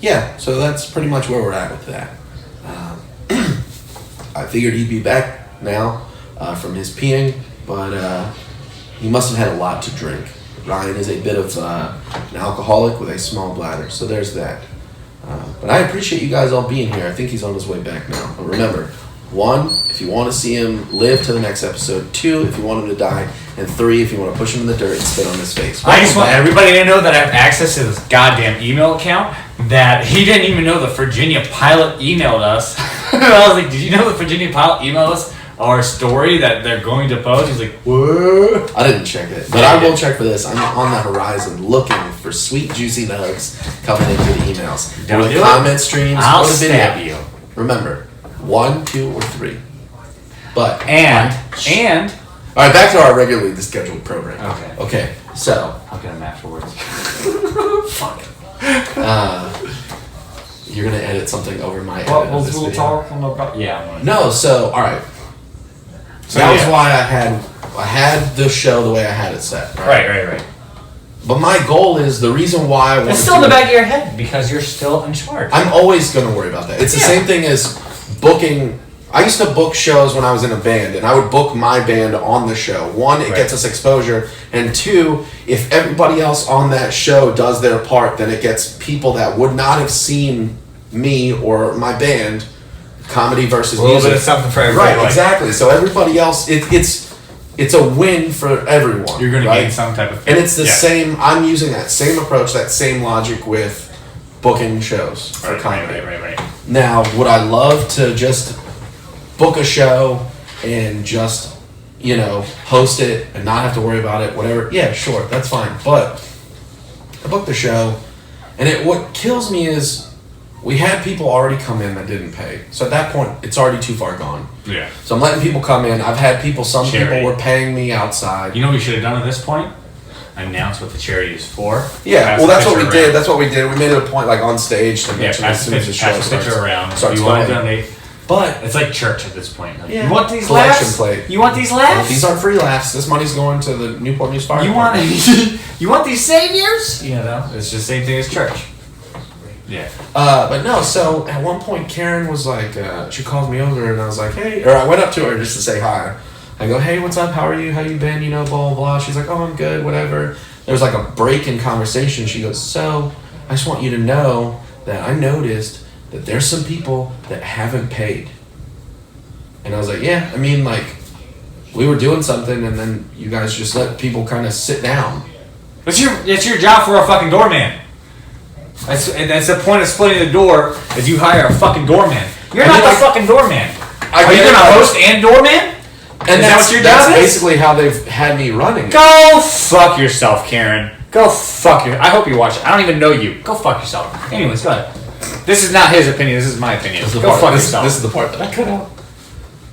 [SPEAKER 2] yeah, so that's pretty much where we're at with that. I figured he'd be back now from his peeing, but he must have had a lot to drink. Ryan is a bit of an alcoholic with a small bladder, so there's that. But I appreciate you guys all being here. I think he's on his way back now. But remember, 1, if you want to see him live to the next episode. 2, if you want him to die. And 3, if you want to push him in the dirt and spit on his face.
[SPEAKER 1] I just want everybody to know that I have access to this goddamn email account that he didn't even know the Virginia Pilot emailed us. I was like, did you know the Virginia Pilot emailed us our story that they're going to post? He's like, what?
[SPEAKER 2] I didn't check it, but I will check for this. I'm on the horizon looking for sweet, juicy nugs coming into the emails.
[SPEAKER 1] Don't
[SPEAKER 2] Or the
[SPEAKER 1] do it.
[SPEAKER 2] comment streams,
[SPEAKER 1] I'll
[SPEAKER 2] or the video.
[SPEAKER 1] stab you.
[SPEAKER 2] Remember, 1, 2, or 3. But
[SPEAKER 1] And
[SPEAKER 2] all right, back to our regularly scheduled program.
[SPEAKER 1] Okay.
[SPEAKER 2] Okay. So
[SPEAKER 1] I'll get him afterwards.
[SPEAKER 2] fuck. You're gonna edit something over my edit
[SPEAKER 1] What
[SPEAKER 2] of
[SPEAKER 1] was
[SPEAKER 2] this
[SPEAKER 1] we'll
[SPEAKER 2] video.
[SPEAKER 1] talk about? Yeah, I'm gonna.
[SPEAKER 2] No. So all right. So
[SPEAKER 1] Yeah,
[SPEAKER 2] that was
[SPEAKER 1] yeah.
[SPEAKER 2] why I had the show the way I had it set.
[SPEAKER 1] Right.
[SPEAKER 2] But my goal is the reason why I want
[SPEAKER 1] It's still in the back of your head because you're still in charge.
[SPEAKER 2] I'm always going to worry about that. It's the
[SPEAKER 1] Yeah.
[SPEAKER 2] same thing as booking. I used to book shows when I was in a band, and I would book my band on the show. 1, it
[SPEAKER 1] Right.
[SPEAKER 2] gets us exposure, and 2, if everybody else on that show does their part, then it gets people that would not have seen me or my band, comedy versus
[SPEAKER 1] a little
[SPEAKER 2] music.
[SPEAKER 1] bit of something for everybody.
[SPEAKER 2] Right, exactly. So everybody else, it's a win for everyone.
[SPEAKER 1] You're going to
[SPEAKER 2] right?
[SPEAKER 1] gain some type of.
[SPEAKER 2] And it's the
[SPEAKER 1] Yeah.
[SPEAKER 2] same. I'm using that same approach, that same logic with booking shows for
[SPEAKER 1] Right.
[SPEAKER 2] comedy. Now, would I love to just book a show and just, host it and not have to worry about it, whatever? Yeah, sure, that's fine. But I booked the show, and what kills me is we had people already come in that didn't pay. So at that point, it's already too far gone.
[SPEAKER 1] Yeah.
[SPEAKER 2] So I'm letting people come in. I've had some
[SPEAKER 1] Charity.
[SPEAKER 2] people were paying me outside.
[SPEAKER 1] You know what we should have done at this point? Announce what the charity is for.
[SPEAKER 2] Yeah,
[SPEAKER 1] Pass
[SPEAKER 2] well,
[SPEAKER 1] the
[SPEAKER 2] that's what we
[SPEAKER 1] picture
[SPEAKER 2] did.
[SPEAKER 1] around.
[SPEAKER 2] That's what we did. We made it a point, like on stage, to
[SPEAKER 1] Yeah,
[SPEAKER 2] mention as
[SPEAKER 1] pass
[SPEAKER 2] soon as the show
[SPEAKER 1] the picture around.
[SPEAKER 2] starts
[SPEAKER 1] You want to
[SPEAKER 2] going.
[SPEAKER 1] donate?
[SPEAKER 2] But
[SPEAKER 1] It's like church at this point. Like,
[SPEAKER 2] Yeah.
[SPEAKER 1] You want these
[SPEAKER 2] Collection
[SPEAKER 1] laughs?
[SPEAKER 2] plate.
[SPEAKER 1] You want these
[SPEAKER 2] well,
[SPEAKER 1] laughs?
[SPEAKER 2] these aren't free laughs. This money's going to the Newport News Fire
[SPEAKER 1] You want
[SPEAKER 2] Department.
[SPEAKER 1] you want these saviors? You know, it's just the same thing as church. Yeah.
[SPEAKER 2] But no. So at one point, Karen was like, she called me over, and I was like, hey, or I went up to her just to say hi. I go, hey, what's up? How are you? How you been? Blah blah blah. She's like, oh, I'm good, whatever. there was like a break in conversation. She goes, so I just want you to know that I noticed that there's some people that haven't paid. And I was like, yeah, I mean, like, we were doing something and then you guys just let people kind of sit down.
[SPEAKER 1] It's your job for a fucking doorman. That's the point of splitting the door, is you hire a fucking doorman. You're not the fucking doorman. Are you gonna host and doorman?
[SPEAKER 2] And
[SPEAKER 1] is that what your job is?
[SPEAKER 2] Basically how they've had me running.
[SPEAKER 1] Go fuck yourself, Karen. Go fuck your. I hope you watch it. I don't even know you. Go fuck yourself. Anyways, go ahead. This is not his opinion. This is my opinion. Go fuck yourself.
[SPEAKER 2] This is the part that I cut out.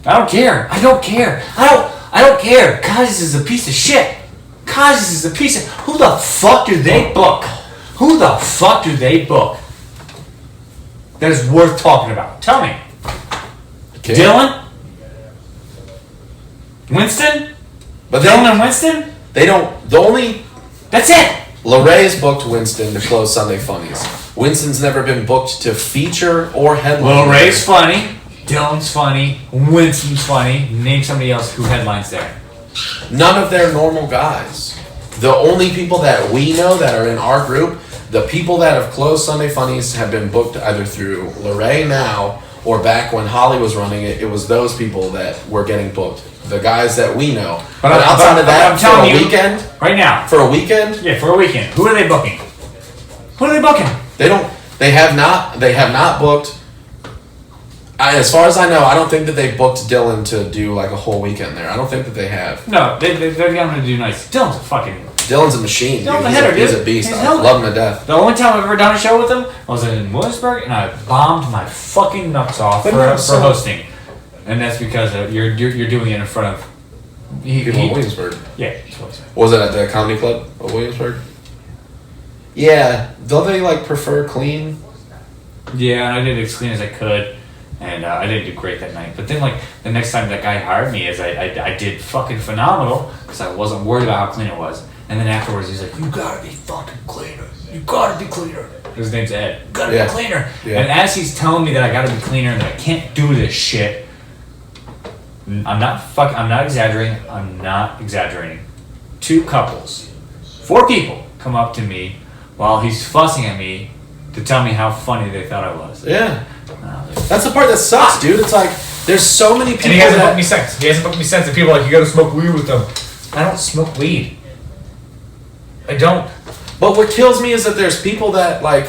[SPEAKER 1] I don't care. I don't care. I don't care. Kazis is a piece of shit. Kazis is a piece of. Who the fuck do they book? Who the fuck do they book? That is worth talking about. Tell me.
[SPEAKER 2] Okay.
[SPEAKER 1] Dylan? Winston?
[SPEAKER 2] But
[SPEAKER 1] Dylan and Winston?
[SPEAKER 2] They don't. The only.
[SPEAKER 1] That's it.
[SPEAKER 2] LeRae's booked Winston to close Sunday Funnies. Winston's never been booked to feature or headline.
[SPEAKER 1] Well, Ray's funny. Dylan's funny. Winston's funny. Name somebody else who headlines there.
[SPEAKER 2] None of their normal guys. The only people that we know that are in our group, the people that have closed Sunday Funnies have been booked either through LeRae now or back when Holly was running it. It was those people that were getting booked. The guys that we know. But outside of that,
[SPEAKER 1] I'm telling
[SPEAKER 2] for a
[SPEAKER 1] you,
[SPEAKER 2] weekend,
[SPEAKER 1] right now.
[SPEAKER 2] for a weekend,
[SPEAKER 1] Yeah, for a weekend. Who are they booking? Who are they booking?
[SPEAKER 2] they don't. They have not booked. As far as I know, I don't think that they booked Dylan to do like a whole weekend there. I don't think that they have.
[SPEAKER 1] No, they're going to do nice. Dylan's a fucking.
[SPEAKER 2] Dylan's a machine.
[SPEAKER 1] Dylan's
[SPEAKER 2] Dude.
[SPEAKER 1] a hitter,
[SPEAKER 2] He's
[SPEAKER 1] dude.
[SPEAKER 2] a beast.
[SPEAKER 1] He's
[SPEAKER 2] I
[SPEAKER 1] hell-
[SPEAKER 2] love him to death.
[SPEAKER 1] The only time I've ever done a show with him was in Williamsburg, and I bombed my fucking nuts off
[SPEAKER 2] But
[SPEAKER 1] for
[SPEAKER 2] no, so-
[SPEAKER 1] hosting, and that's because you're doing it in front of.
[SPEAKER 2] People in Williamsburg.
[SPEAKER 1] Yeah, that's what I'm saying.
[SPEAKER 2] Was it at the comedy club of Williamsburg? Yeah. Don't they like prefer clean?
[SPEAKER 1] Yeah, and I did as clean as I could, and I didn't do great that night. But then, like, the next time that guy hired me, I did fucking phenomenal because I wasn't worried about how clean it was. And then afterwards, he's like, "You gotta be fucking cleaner. You gotta be cleaner." His name's Ed. You gotta
[SPEAKER 2] Yeah.
[SPEAKER 1] be cleaner.
[SPEAKER 2] Yeah.
[SPEAKER 1] And as he's telling me that I gotta be cleaner and that I can't do this shit, I'm not exaggerating. I'm not exaggerating. 2 couples, 4 people come up to me while he's fussing at me to tell me how funny they thought I was.
[SPEAKER 2] Yeah. That's the part that sucks, dude. It's like there's so many people.
[SPEAKER 1] And he hasn't
[SPEAKER 2] that,
[SPEAKER 1] booked me since. He hasn't booked me since. And people are like, you gotta smoke weed with them. I don't smoke weed. I don't.
[SPEAKER 2] But what kills me is that there's people that like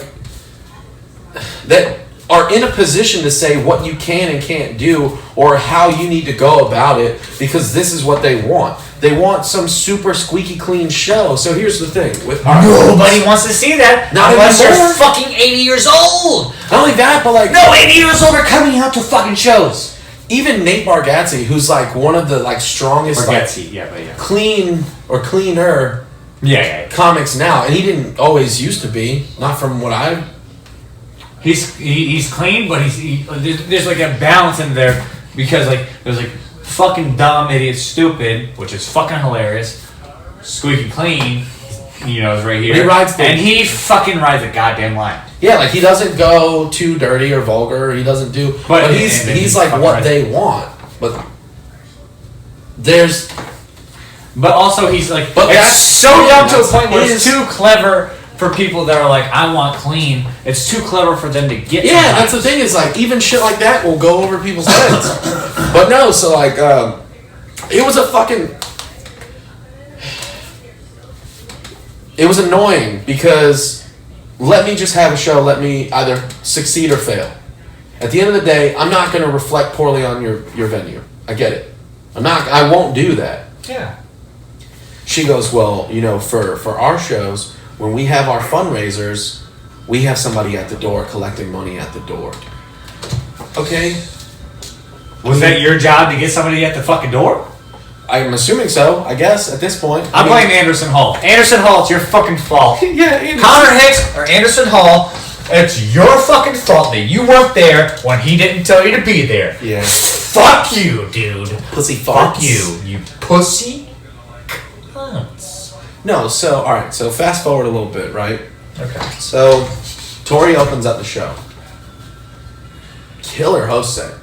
[SPEAKER 2] that are in a position to say what you can and can't do or how you need to go about it because this is what they want. They want some super squeaky clean show. So here's the thing with our
[SPEAKER 1] Nobody wants to see that.
[SPEAKER 2] Not
[SPEAKER 1] unless
[SPEAKER 2] anymore.
[SPEAKER 1] you're fucking 80 years old.
[SPEAKER 2] not only that, but like
[SPEAKER 1] No, 80 years old are coming out to fucking shows.
[SPEAKER 2] even Nate Bargatze, who's like one of the like strongest like,
[SPEAKER 1] yeah, but yeah.
[SPEAKER 2] clean or cleaner
[SPEAKER 1] Yeah.
[SPEAKER 2] comics now, and he didn't always used to be. Not from what I.
[SPEAKER 1] He's clean, but there's like a balance in there because like there's like fucking dumb, idiot, stupid, which is fucking hilarious. Squeaky clean, is right here.
[SPEAKER 2] He rides
[SPEAKER 1] and he fucking rides a goddamn line.
[SPEAKER 2] Yeah, like he doesn't go too dirty or vulgar. He doesn't do. But he's like what they want. But there's.
[SPEAKER 1] But also he's like,
[SPEAKER 2] But
[SPEAKER 1] it's
[SPEAKER 2] that's
[SPEAKER 1] so dumb to a
[SPEAKER 2] that's
[SPEAKER 1] point where it's
[SPEAKER 2] his-
[SPEAKER 1] too clever for people that are like, I want clean. It's too clever for them to get.
[SPEAKER 2] Yeah,
[SPEAKER 1] sometimes.
[SPEAKER 2] that's the thing is like even shit like that will go over people's heads. But no, so like it was a fucking. It was annoying because let me just have a show. Let me either succeed or fail. At the end of the day, I'm not going to reflect poorly on your venue. I get it. I won't do that.
[SPEAKER 1] Yeah.
[SPEAKER 2] She goes, well, for our shows, when we have our fundraisers, we have somebody at the door collecting money at the door. Okay.
[SPEAKER 1] Was that your job to get somebody at the fucking door?
[SPEAKER 2] I'm assuming so, I guess, at this point.
[SPEAKER 1] I'm blaming Anderson Hall. Anderson Hall, it's your fucking fault.
[SPEAKER 2] Yeah,
[SPEAKER 1] Connor Hicks or Anderson Hall, it's your fucking fault that you weren't there when he didn't tell you to be there.
[SPEAKER 2] Yeah.
[SPEAKER 1] Fuck you, dude.
[SPEAKER 2] Pussy
[SPEAKER 1] Fuck
[SPEAKER 2] farts.
[SPEAKER 1] you pussy cunts.
[SPEAKER 2] No, so, alright, so fast forward a little bit, right?
[SPEAKER 1] Okay.
[SPEAKER 2] So, Tori opens up the show. Killer host set.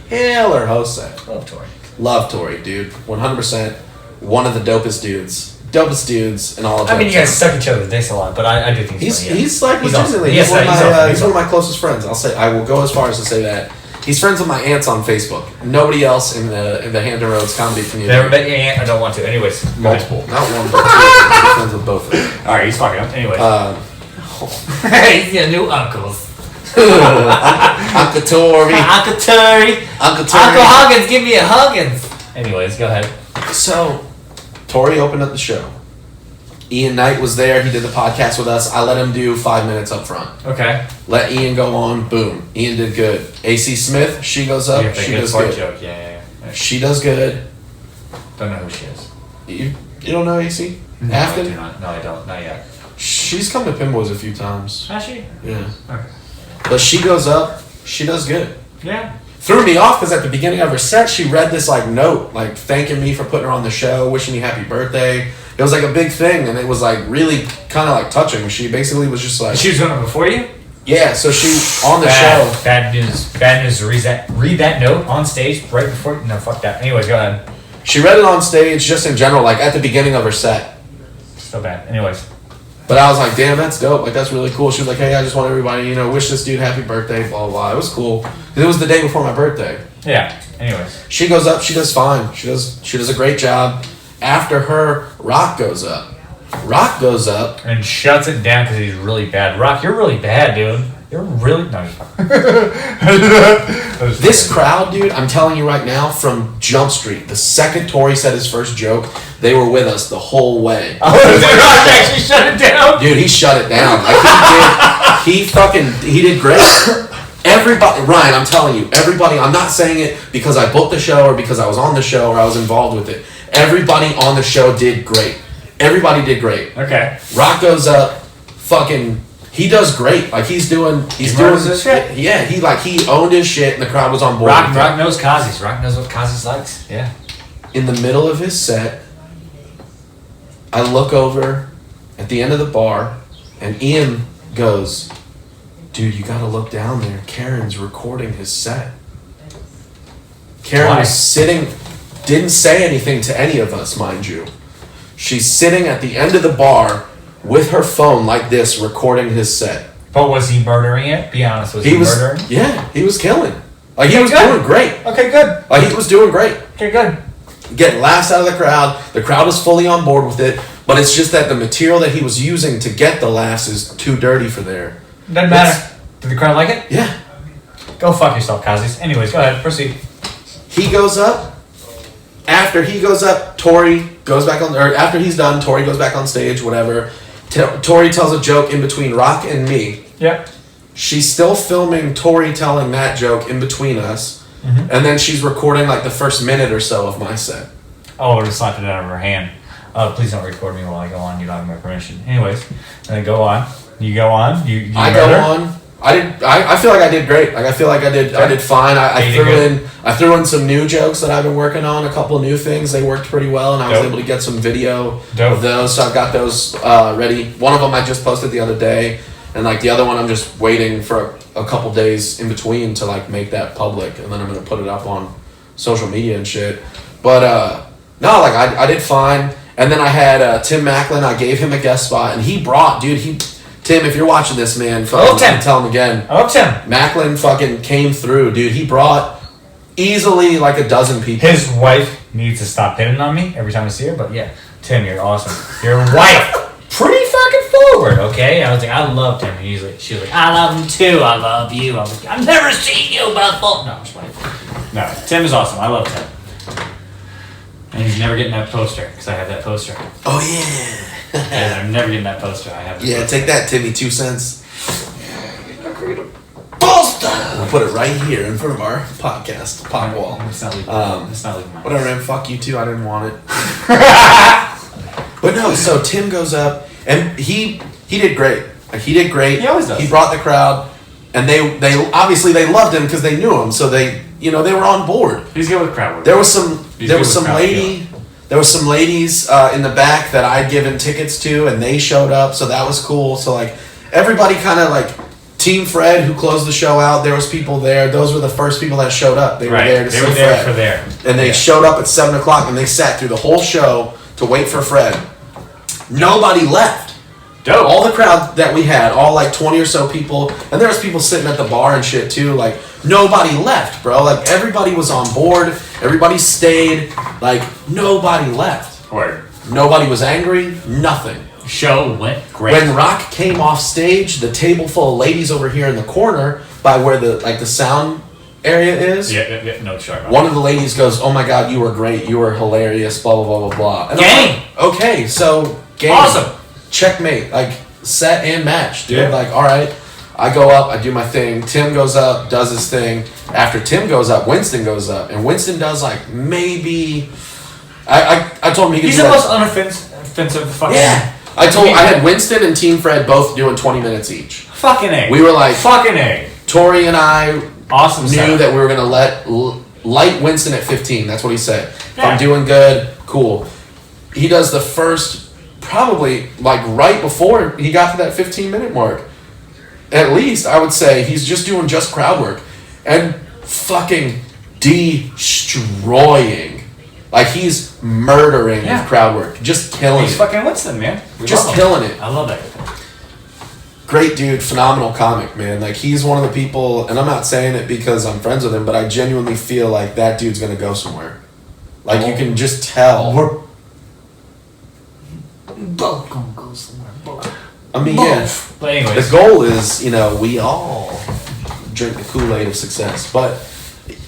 [SPEAKER 2] Killer host set.
[SPEAKER 1] Love Tori.
[SPEAKER 2] Love Tori, dude. 100%. One of the dopest dudes. dopest dudes in all of
[SPEAKER 1] I mean, you guys
[SPEAKER 2] jokes.
[SPEAKER 1] suck each other's dicks a lot, but I do think
[SPEAKER 2] He's
[SPEAKER 1] funny, yeah.
[SPEAKER 2] he's like
[SPEAKER 1] He's awesome.
[SPEAKER 2] legitimately
[SPEAKER 1] Yes,
[SPEAKER 2] he's, one of
[SPEAKER 1] he's
[SPEAKER 2] my,
[SPEAKER 1] awesome.
[SPEAKER 2] he's one of my closest friends. I will go as far as to say that he's friends with my aunts on Facebook. Nobody else in the Hampton Roads comedy community.
[SPEAKER 1] Never met your aunt. I don't want to. Anyways, go ahead.
[SPEAKER 2] Multiple, not one, but two. He's friends with both of them.
[SPEAKER 1] All right, he's fucking up. Anyways, he's your new uncles.
[SPEAKER 2] Uncle Tori,
[SPEAKER 1] Uncle Terry,
[SPEAKER 2] Uncle
[SPEAKER 1] Uncle
[SPEAKER 2] Tori.
[SPEAKER 1] Huggins, give me a Huggins. Anyways, go ahead.
[SPEAKER 2] So, Tori opened up the show. Ian Knight was there. He did the podcast with us. I let him do 5 minutes up front.
[SPEAKER 1] Okay.
[SPEAKER 2] Let Ian go on. Boom. Ian did good. AC Smith, she goes up.
[SPEAKER 1] Yeah,
[SPEAKER 2] She
[SPEAKER 1] good
[SPEAKER 2] does
[SPEAKER 1] fart
[SPEAKER 2] good.
[SPEAKER 1] joke. Yeah.
[SPEAKER 2] She does good.
[SPEAKER 1] Don't know who she is.
[SPEAKER 2] You don't know AC?
[SPEAKER 1] I do
[SPEAKER 2] Afton?
[SPEAKER 1] not. No, I don't. Not yet.
[SPEAKER 2] She's come to Pinboys a few times.
[SPEAKER 1] Has she?
[SPEAKER 2] Yeah.
[SPEAKER 1] Okay.
[SPEAKER 2] But she goes up. She does good.
[SPEAKER 1] Yeah.
[SPEAKER 2] Threw me off because at the beginning of her set, she read this like note, like thanking me for putting her on the show, wishing me happy birthday. It was like a big thing, and it was like really kind of like touching. She basically was just like,
[SPEAKER 1] She was doing it before you?
[SPEAKER 2] yeah. So she on the
[SPEAKER 1] Bad,
[SPEAKER 2] show.
[SPEAKER 1] bad news. Bad news. Read that note on stage right before. No, fuck that. Anyways, go ahead.
[SPEAKER 2] She read it on stage, just in general, like at the beginning of her set.
[SPEAKER 1] So bad. Anyways.
[SPEAKER 2] But I was like, damn, that's dope. Like that's really cool. She was like, hey, I just want everybody, wish this dude happy birthday. Blah blah blah. It was cool. It was the day before my birthday.
[SPEAKER 1] Yeah. Anyways.
[SPEAKER 2] She goes up. She does fine. She does a great job. After her, Rock goes up. Rock goes up.
[SPEAKER 1] And shuts it down because he's really bad. Rock, you're really bad, dude. You're really no.
[SPEAKER 2] This crowd, dude, I'm telling you right now, from Jump Street, the second Tori said his first joke, they were with us the whole way.
[SPEAKER 1] Rock actually shut it down.
[SPEAKER 2] Dude, he shut it down. Like he did great. Everybody, Ryan, I'm telling you, everybody, I'm not saying it because I booked the show or because I was on the show or I was involved with it. Everybody on the show did great. Everybody did great.
[SPEAKER 1] Okay.
[SPEAKER 2] Rock goes up, he does great. Like he's doing
[SPEAKER 1] knows his shit?
[SPEAKER 2] Yeah, he owned his shit and the crowd was on board. with it.
[SPEAKER 1] Rock knows Kazi's. Rock knows what Kazi's likes. Yeah.
[SPEAKER 2] In the middle of his set, I look over at the end of the bar, and Ian goes, dude, you gotta look down there. Karen's recording his set. Karen
[SPEAKER 1] Why?
[SPEAKER 2] was sitting, didn't say anything to any of us, mind you. She's sitting at the end of the bar with her phone like this, recording his set.
[SPEAKER 1] But was he murdering it? Be honest. Was he murdering?
[SPEAKER 2] Yeah, he was killing. Like he
[SPEAKER 1] Okay,
[SPEAKER 2] was
[SPEAKER 1] good.
[SPEAKER 2] doing great.
[SPEAKER 1] Okay, good.
[SPEAKER 2] Like he was doing great.
[SPEAKER 1] Okay, good.
[SPEAKER 2] Getting laughs out of the crowd. The crowd was fully on board with it, but it's just that the material that he was using to get the laughs is too dirty for there.
[SPEAKER 1] Doesn't matter. Did the crowd like it?
[SPEAKER 2] Yeah.
[SPEAKER 1] Go fuck yourself, Kazi's. Anyways, go ahead. Proceed.
[SPEAKER 2] He goes up. After he goes up, Tori goes back on, or after he's done, Tori goes back on stage, whatever. Tori tells a joke in between Rock and me.
[SPEAKER 1] Yep.
[SPEAKER 2] She's still filming Tori telling that joke in between us. And then she's recording like the first minute or so of my set.
[SPEAKER 1] Oh, I just slapped it out of her hand. Please don't record me while I go on. You don't have my permission. Anyways, and then go on. You go on. You
[SPEAKER 2] I go on. I feel like I did great. Like I feel like I did fine. I threw in some new jokes that I've been working on, a couple of new things. They worked pretty well, and I was
[SPEAKER 1] Dope.
[SPEAKER 2] able to get some video
[SPEAKER 1] Dope.
[SPEAKER 2] of those. So I've got those ready. One of them I just posted the other day, and like the other one I'm just waiting for a couple days in between to like make that public, and then I'm gonna put it up on social media and shit. But no, like I did fine. And then I had Tim Macklin. I gave him a guest spot, and he brought Tim, if you're watching this, man,
[SPEAKER 1] love Tim.
[SPEAKER 2] tell him again.
[SPEAKER 1] I love Tim.
[SPEAKER 2] Macklin fucking came through, dude. He brought easily like a dozen people.
[SPEAKER 1] His wife needs to stop hitting on me every time I see her, but yeah, Tim, you're awesome. Your wife, pretty fucking forward, okay? I was like, I love Tim. And she was like, I love him too. I love you. I was like, I've never seen you before. No, I'm just playing. No, Tim is awesome. I love Tim. And he's never getting that poster because I have that poster.
[SPEAKER 2] Oh yeah.
[SPEAKER 1] And I'm never getting that poster. I have.
[SPEAKER 2] Yeah, take that, Timmy. 2 cents. Poster. We'll put it right here in front of our podcast pop wall.
[SPEAKER 1] It's not leaving. It's not leaving.
[SPEAKER 2] Whatever, man. Fuck you too. I didn't want it. But no, so Tim goes up and he did great. Like he did great.
[SPEAKER 1] He always does.
[SPEAKER 2] He brought the crowd, and they obviously they loved him because they knew him, so they were on board.
[SPEAKER 1] He's good with crowd work.
[SPEAKER 2] There was some
[SPEAKER 1] crowd
[SPEAKER 2] lady. There was some ladies in the back that I'd given tickets to, and they showed up, so that was cool. So like everybody kind of like Team Fred, who closed the show out. There was people there. Those were the first people that showed up. They were there to see Fred.
[SPEAKER 1] for there.
[SPEAKER 2] And they showed up at 7:00, and they sat through the whole show to wait for Fred. Nobody left.
[SPEAKER 1] Dope.
[SPEAKER 2] All the crowd that we had, all like 20 or so people, and there was people sitting at the bar and shit too. Like nobody left, bro. Like everybody was on board. Everybody stayed. Like nobody left.
[SPEAKER 1] Word.
[SPEAKER 2] Nobody was angry. Nothing.
[SPEAKER 1] Show went great.
[SPEAKER 2] When Rock came off stage, the table full of ladies over here in the corner by where the sound area is.
[SPEAKER 1] Yeah, no, sure.
[SPEAKER 2] One of the ladies goes, "Oh my God, you were great. You were hilarious." Blah blah blah blah blah. And I'm
[SPEAKER 1] Game.
[SPEAKER 2] like, okay, so game.
[SPEAKER 1] Awesome.
[SPEAKER 2] Checkmate. Like set and match, dude.
[SPEAKER 1] Yeah.
[SPEAKER 2] Like all right. I go up. I do my thing. Tim goes up, does his thing. After Tim goes up, Winston goes up, and Winston does like maybe. I told him he could
[SPEAKER 1] He's
[SPEAKER 2] do
[SPEAKER 1] the
[SPEAKER 2] like,
[SPEAKER 1] most unoffensive fucking.
[SPEAKER 2] Yeah. I had Winston and Team Fred both doing 20 minutes each.
[SPEAKER 1] Fucking A.
[SPEAKER 2] We were like,
[SPEAKER 1] fucking A.
[SPEAKER 2] Tori and I
[SPEAKER 1] Awesome.
[SPEAKER 2] knew
[SPEAKER 1] setup.
[SPEAKER 2] that we were gonna light Winston at 15. That's what he said. If
[SPEAKER 1] Yeah.
[SPEAKER 2] I'm doing good, cool. He does the first, probably like right before he got to that 15-minute mark. At least I would say he's just doing just crowd work and fucking destroying. Like he's murdering
[SPEAKER 1] Yeah.
[SPEAKER 2] with crowd work, just killing
[SPEAKER 1] He's
[SPEAKER 2] it,
[SPEAKER 1] fucking Winston, man. We
[SPEAKER 2] just
[SPEAKER 1] love him.
[SPEAKER 2] killing it.
[SPEAKER 1] I love that.
[SPEAKER 2] Great dude, phenomenal comic, man. Like he's one of the people, and I'm not saying it because I'm friends with him, but I genuinely feel like that dude's gonna go somewhere. Like you can just tell.
[SPEAKER 1] We're both gonna go somewhere. Both.
[SPEAKER 2] I mean, yeah.
[SPEAKER 1] But anyways,
[SPEAKER 2] The goal is, we all drink the Kool-Aid of success, but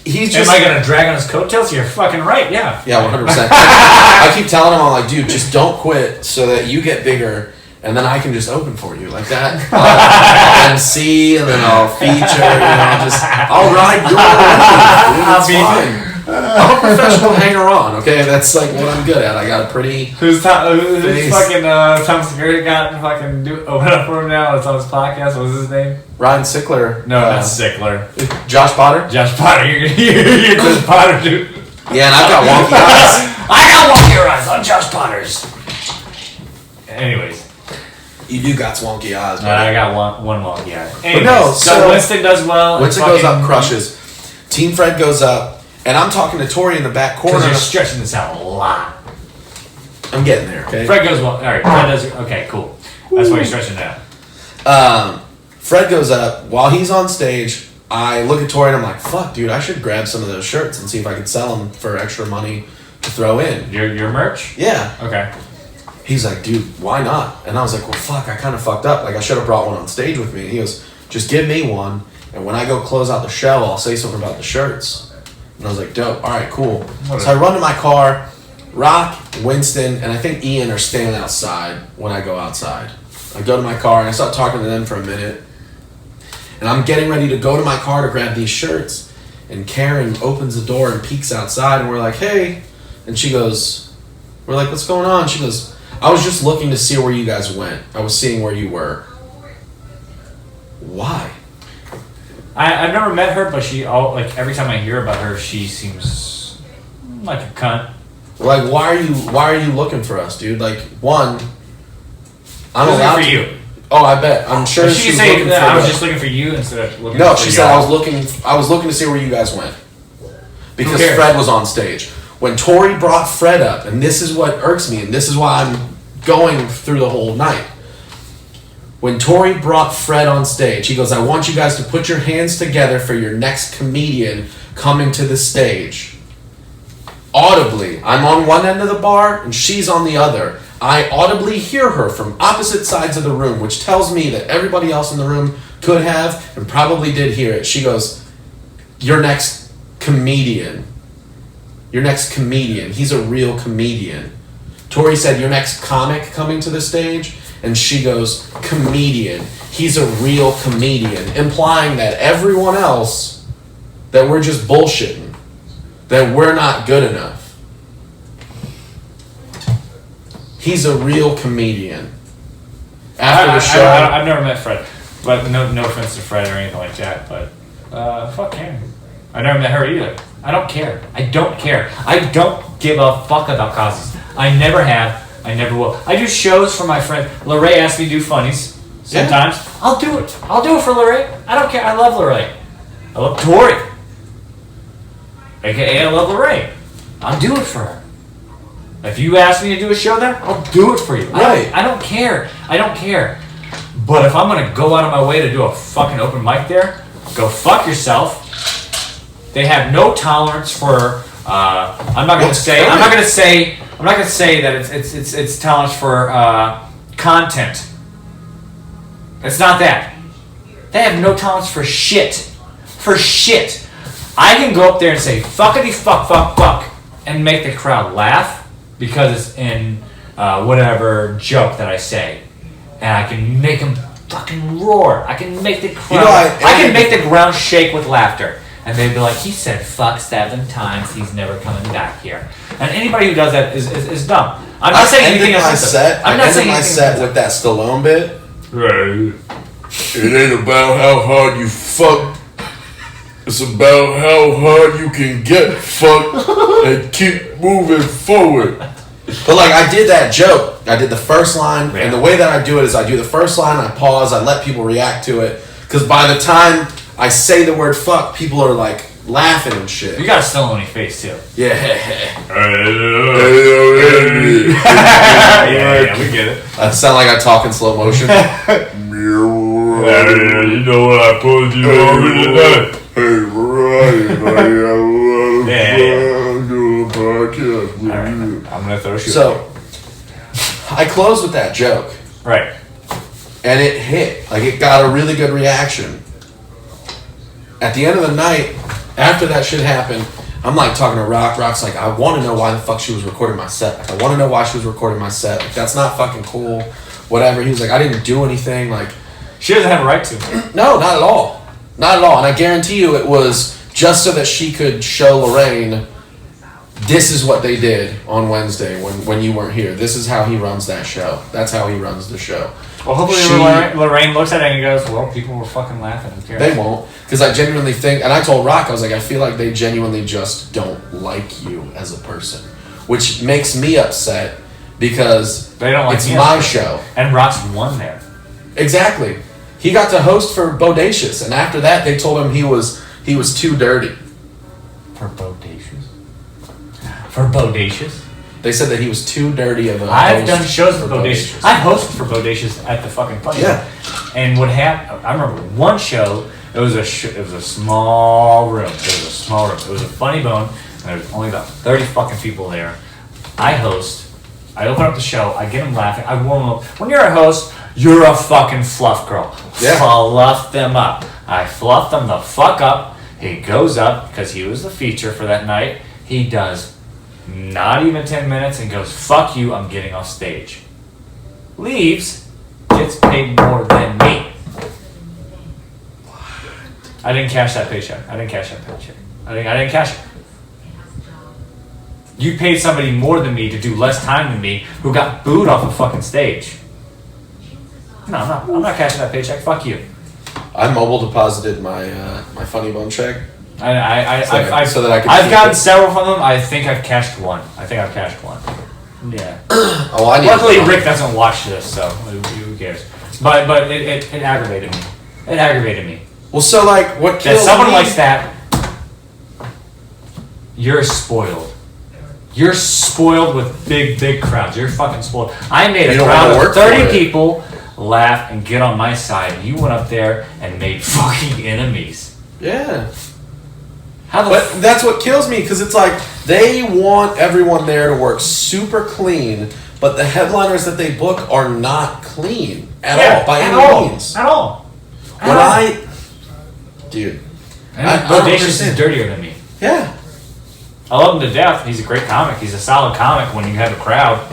[SPEAKER 2] he's just.
[SPEAKER 1] am I gonna drag on his coattails? You're fucking right. Yeah.
[SPEAKER 2] Yeah, 100%. I keep telling him, I'm like, dude, just don't quit so that you get bigger. And then I can just open for you like that. I'll MC and then I'll feature. I'll ride your wave, dude. It's fine. I'm a professional hanger-on. Okay, that's like what I'm good at. I got a pretty.
[SPEAKER 1] Who's
[SPEAKER 2] Face.
[SPEAKER 1] fucking Tom Segura got fucking open up for him now? It's on his podcast. What was his name?
[SPEAKER 2] Ryan Sickler.
[SPEAKER 1] No, not Sickler.
[SPEAKER 2] Josh Potter.
[SPEAKER 1] Josh Potter. You're Josh Potter, dude.
[SPEAKER 2] Yeah, and I've got wonky eyes.
[SPEAKER 1] I got one of your eyes on Josh Potter's. Anyways.
[SPEAKER 2] You do got wonky eyes,
[SPEAKER 1] I
[SPEAKER 2] buddy.
[SPEAKER 1] got one wonky eye. Anyways,
[SPEAKER 2] no,
[SPEAKER 1] so
[SPEAKER 2] so-
[SPEAKER 1] Winston does well.
[SPEAKER 2] Winston goes up, crushes. Team Fred goes up, and I'm talking to Tori in the back corner.
[SPEAKER 1] Because you're stretching this out a lot.
[SPEAKER 2] I'm getting there, okay?
[SPEAKER 1] Fred goes well. All right, Fred does. Okay, cool. That's why you're stretching it out.
[SPEAKER 2] Fred goes up. While he's on stage, I look at Tori and I'm like, fuck, dude, I should grab some of those shirts and see if I could sell them for extra money to throw in.
[SPEAKER 1] Your merch?
[SPEAKER 2] Yeah.
[SPEAKER 1] Okay.
[SPEAKER 2] He's like, dude, why not? And I was like, well, fuck, I kind of fucked up. Like, I should have brought one on stage with me. And he goes, just give me one, and when I go close out the show, I'll say something about the shirts. And I was like, dope. All right, cool. So I run to my car. Rock, Winston, and I think Ian are standing outside when I go outside. I go to my car, and I start talking to them for a minute. And I'm getting ready to go to my car to grab these shirts. And Karen opens the door and peeks outside, and we're like, hey. And she goes, we're like, what's going on? She goes, I was just looking to see where you guys went. I was seeing where you were. Why?
[SPEAKER 1] I've never met her, but every time I hear about her, she seems like a cunt.
[SPEAKER 2] Like, why are you looking for us, dude? Like, one, I'm
[SPEAKER 1] Looking
[SPEAKER 2] allowed
[SPEAKER 1] for
[SPEAKER 2] to.
[SPEAKER 1] you.
[SPEAKER 2] Oh, I bet. I'm sure
[SPEAKER 1] She
[SPEAKER 2] she's
[SPEAKER 1] say
[SPEAKER 2] looking for
[SPEAKER 1] that I was
[SPEAKER 2] us.
[SPEAKER 1] just looking for you instead of looking
[SPEAKER 2] No,
[SPEAKER 1] for
[SPEAKER 2] she
[SPEAKER 1] y'all.
[SPEAKER 2] said I was looking to see where you guys went. Because
[SPEAKER 1] cares?
[SPEAKER 2] Fred was on stage. When Tori brought Fred up, and this is what irks me, and this is why I'm going through the whole night. When Tori brought Fred on stage, he goes, I want you guys to put your hands together for your next comedian coming to the stage. Audibly, I'm on one end of the bar and she's on the other. I audibly hear her from opposite sides of the room, which tells me that everybody else in the room could have and probably did hear it. She goes, your next comedian. Your next comedian. He's a real comedian. Tori said, your next comic coming to the stage? And she goes, comedian. He's a real comedian. Implying that everyone else, that we're just bullshitting. That we're not good enough. He's a real comedian. After the show...
[SPEAKER 1] I've never met Fred, but no offense to Fred or anything like that, but fuck him. I never met her either. I don't care. I don't give a fuck about causes. I never have. I never will. I do shows for my friend. Lorraine asks me to do funnies sometimes. Yeah. I'll do it. I'll do it for Lorraine. I don't care. I love Lorraine. I love Tori. AKA I love Lorraine. I'll do it for her. If you ask me to do a show there, I'll do it for you.
[SPEAKER 2] Right.
[SPEAKER 1] I don't care. I don't care. But if I'm gonna go out of my way to do a fucking open mic there, go fuck yourself. They have no tolerance for. I'm not gonna say that it's tolerance for content. It's not that. They have no tolerance for shit. For shit. I can go up there and say fuckity fuck fuck fuck and make the crowd laugh because it's in whatever joke that I say, and I can make them fucking roar. I can make the crowd. I can make the ground shake with laughter. And they'd be like, he said fuck 7 times, he's never coming back here. And anybody who does that is dumb. I'm not saying anything else.
[SPEAKER 2] I'm not saying my set with that Stallone bit.
[SPEAKER 3] Right. It ain't about how hard you fuck. It's about how hard you can get fucked and keep moving forward.
[SPEAKER 2] But like I did that joke. I did the first line, and the way that I do it is I do the first line, I pause, I let people react to it. Because by the time I say the word fuck, people are like laughing and shit.
[SPEAKER 1] You got a Stallone on your face too.
[SPEAKER 2] Yeah.
[SPEAKER 1] Yeah, we get it.
[SPEAKER 2] I sound like I talk in slow motion.
[SPEAKER 3] You know what I pulled you over tonight? Hey, Ryan, I got a lot of fun doing a podcast with you.
[SPEAKER 1] I'm gonna throw shit.
[SPEAKER 2] So, I closed with that joke.
[SPEAKER 1] Right.
[SPEAKER 2] And it hit. Like, it got a really good reaction. At the end of the night, after that shit happened, I'm like talking to Rock. Rock's like, I want to know why the fuck she was recording my set. Like, I want to know why she was recording my set. Like, that's not fucking cool. Whatever. He was like, I didn't do anything. Like,
[SPEAKER 1] she doesn't have a right to.
[SPEAKER 2] no, not at all. Not at all. And I guarantee you it was just so that she could show Lorraine, this is what they did on Wednesday when you weren't here. This is how he runs that show. That's how he runs the show.
[SPEAKER 1] Well, hopefully Lorraine looks at it and goes, well, people were fucking laughing. Who cares?
[SPEAKER 2] They won't. Because I genuinely think, and I told Rock, I was like, I feel like they genuinely just don't like you as a person. Which makes me upset because
[SPEAKER 1] they don't like
[SPEAKER 2] it's
[SPEAKER 1] me
[SPEAKER 2] my show.
[SPEAKER 1] And Rock's won there.
[SPEAKER 2] Exactly. He got to host for Bodacious, and after that they told him he was too dirty.
[SPEAKER 1] For Bodacious? For Bodacious?
[SPEAKER 2] They said that he was too dirty of a
[SPEAKER 1] I've
[SPEAKER 2] host
[SPEAKER 1] done shows for
[SPEAKER 2] Bodacious.
[SPEAKER 1] Bodacious. I've hosted for Bodacious at the fucking Funny
[SPEAKER 2] Yeah.
[SPEAKER 1] Bone. And what happened, I remember one show, it was a small room. It was a small room. It was a Funny Bone, and there was only about 30 fucking people there. I host. I open up the show. I get them laughing. I warm them up. When you're a host, you're a fucking fluff girl.
[SPEAKER 2] Yeah.
[SPEAKER 1] Fluff them up. I fluff them the fuck up. He goes up, because he was the feature for that night. He does not even 10 minutes and goes, fuck you, I'm getting off stage. Leaves, gets paid more than me. I didn't cash that paycheck. I didn't cash it. You paid somebody more than me to do less time than me who got booed off a fucking stage. No, I'm not cashing that paycheck. Fuck you.
[SPEAKER 2] I mobile deposited my my Funny Bone check.
[SPEAKER 1] I've
[SPEAKER 2] so that I could
[SPEAKER 1] I've
[SPEAKER 2] keep
[SPEAKER 1] gotten
[SPEAKER 2] it.
[SPEAKER 1] several from them. I think I've cashed one. Yeah.
[SPEAKER 2] Oh, I need
[SPEAKER 1] Luckily,
[SPEAKER 2] to-
[SPEAKER 1] Rick doesn't watch this, so who cares? But it aggravated me. It aggravated me.
[SPEAKER 2] Well, so like what
[SPEAKER 1] That
[SPEAKER 2] kills
[SPEAKER 1] someone
[SPEAKER 2] me?
[SPEAKER 1] likes that. You're spoiled. You're spoiled with big crowds. You're fucking spoiled. I made
[SPEAKER 2] You
[SPEAKER 1] a
[SPEAKER 2] don't
[SPEAKER 1] crowd
[SPEAKER 2] wanna
[SPEAKER 1] of
[SPEAKER 2] work for
[SPEAKER 1] 30
[SPEAKER 2] it.
[SPEAKER 1] people laugh and get on my side. And you went up there and made fucking enemies.
[SPEAKER 2] Yeah.
[SPEAKER 1] How the
[SPEAKER 2] But that's what kills me because it's like they want everyone there to work super clean, but the headliners that they book are not clean at all by any means.
[SPEAKER 1] At all.
[SPEAKER 2] When dude,
[SPEAKER 1] And
[SPEAKER 2] I don't
[SPEAKER 1] Bodacious is
[SPEAKER 2] understand.
[SPEAKER 1] dirtier than me.
[SPEAKER 2] yeah,
[SPEAKER 1] I love him to death. He's a great comic. He's a solid comic when you have a crowd.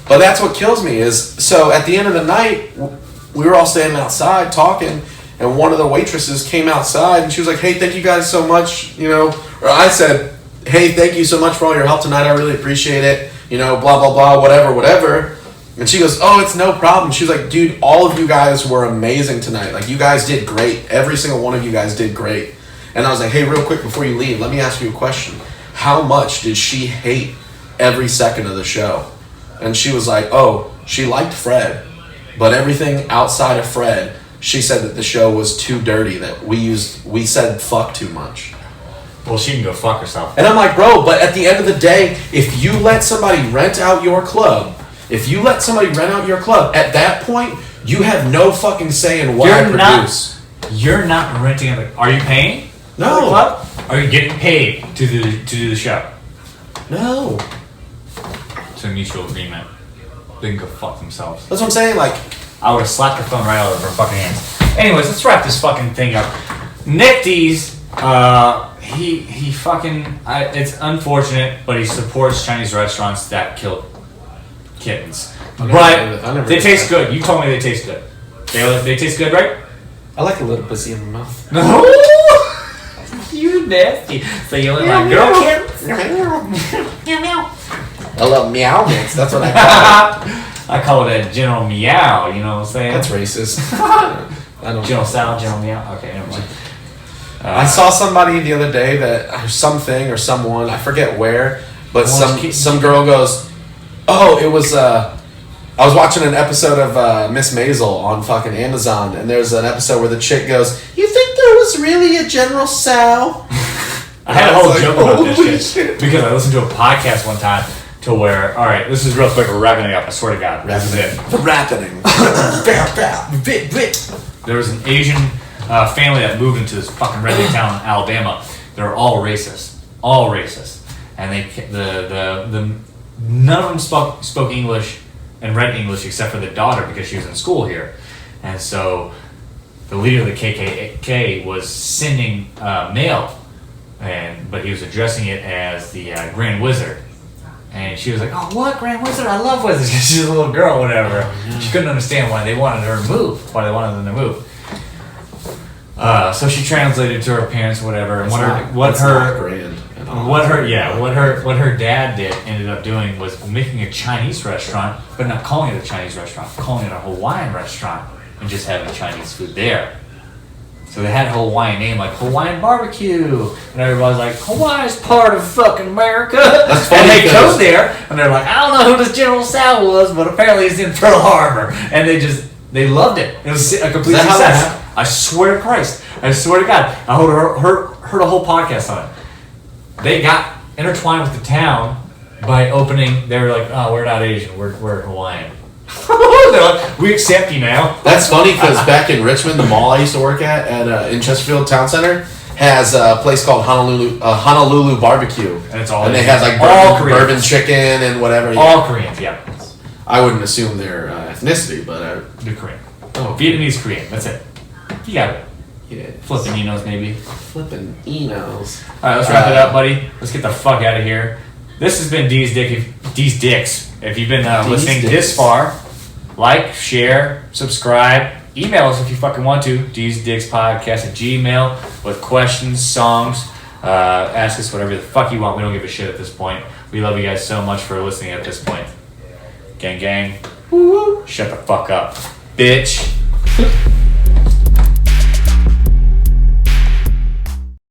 [SPEAKER 2] but that's what kills me is so at the end of the night we were all standing outside talking. And one of the waitresses came outside and she was like, hey, thank you guys so much, or I said, hey, thank you so much for all your help tonight. I really appreciate it. Blah, blah, blah, whatever. And she goes, oh, it's no problem. She was like, dude, all of you guys were amazing tonight. Like, you guys did great. Every single one of you guys did great. And I was like, hey, real quick before you leave, let me ask you a question. How much did she hate every second of the show? And she was like, oh, she liked Fred. But everything outside of Fred, she said that the show was too dirty, that we said fuck too much.
[SPEAKER 1] Well, she can go fuck herself.
[SPEAKER 2] And I'm like, bro, but at the end of the day, if you let somebody rent out your club, at that point, you have no fucking say in what I produce.
[SPEAKER 1] You're not renting it. Are you paying?
[SPEAKER 2] No.
[SPEAKER 1] For the club? Are you getting paid to do the show?
[SPEAKER 2] No.
[SPEAKER 1] It's a mutual agreement. They can go fuck themselves.
[SPEAKER 2] That's what I'm saying, like...
[SPEAKER 1] I would have slapped the phone right out of her fucking hands. Anyways, let's wrap this fucking thing up. Nick D's, he fucking, it's unfortunate, but he supports Chinese restaurants that kill kittens. But they taste good. You told me they taste good. They taste good, right?
[SPEAKER 2] I like a little pussy in my mouth.
[SPEAKER 1] No. You nasty. So you look like girl kittens?
[SPEAKER 4] Meow meow.
[SPEAKER 2] I love meow mix. That's what I call it.
[SPEAKER 1] I call it a General Meow, you know what I'm saying?
[SPEAKER 2] That's racist. I don't
[SPEAKER 1] General Salad, General Meow. Okay, never mind.
[SPEAKER 2] I saw somebody the other day that, or something or someone, I forget where, but some girl goes, oh, it was, I was watching an episode of Miss Maisel on fucking Amazon, and there's an episode where the chick goes, you think there was really a General Sal?
[SPEAKER 1] I had a whole
[SPEAKER 2] like,
[SPEAKER 1] joke about
[SPEAKER 2] holy
[SPEAKER 1] this shit
[SPEAKER 2] shit.
[SPEAKER 1] because I listened to a podcast one time to where, all right, this is real quick, we're wrapping it up, I swear to God, this is it.
[SPEAKER 2] The rappening.
[SPEAKER 1] There was an Asian family that moved into this fucking redneck town in Alabama. They're all racist, and none of them spoke English and read English except for the daughter because she was in school here, and so the leader of the KKK was sending mail, but he was addressing it as the Grand Wizard. And she was like, oh, what? Grand Wizard? I love wizards. She's a little girl, whatever. She couldn't understand why they wanted her to move, why they wanted them to move. So she translated to her parents, whatever. And what her dad ended up doing was making a Chinese restaurant, but not calling it a Chinese restaurant, calling it a Hawaiian restaurant, and just having Chinese food there. So they had a Hawaiian name like Hawaiian Barbecue, and everybody's like, Hawaii's part of fucking America.
[SPEAKER 2] That's funny.
[SPEAKER 1] And they go there, and they're like, I don't know who this General Sal was, but apparently he's in Pearl Harbor, and they loved it. It was a complete success. I swear to Christ, I swear to God, I heard a whole podcast on it. They got intertwined with the town by opening. They were like, oh, we're not Asian, we're Hawaiian. They're like, we accept you now.
[SPEAKER 2] That's funny because back in Richmond, the mall I used to work at in Chesterfield Town Center, has a place called Honolulu Barbecue,
[SPEAKER 1] and
[SPEAKER 2] they have like bourbon chicken and whatever.
[SPEAKER 1] All Koreans, yeah.
[SPEAKER 2] I wouldn't assume their ethnicity, but
[SPEAKER 1] they're Korean.
[SPEAKER 2] Oh,
[SPEAKER 1] Vietnamese Korean. That's it. You got it.
[SPEAKER 2] Yeah.
[SPEAKER 1] Flipping Enos, maybe.
[SPEAKER 2] Flipping Enos.
[SPEAKER 1] All right, let's wrap it up, buddy. Let's get the fuck out of here. This has been D's Dicks. If you've been listening this far, like, share, subscribe. Email us if you fucking want to. D'sDicksPodcast@gmail.com with questions, songs. Ask us whatever the fuck you want. We don't give a shit at this point. We love you guys so much for listening at this point. Gang, gang. Woo-woo. Shut the fuck up, bitch.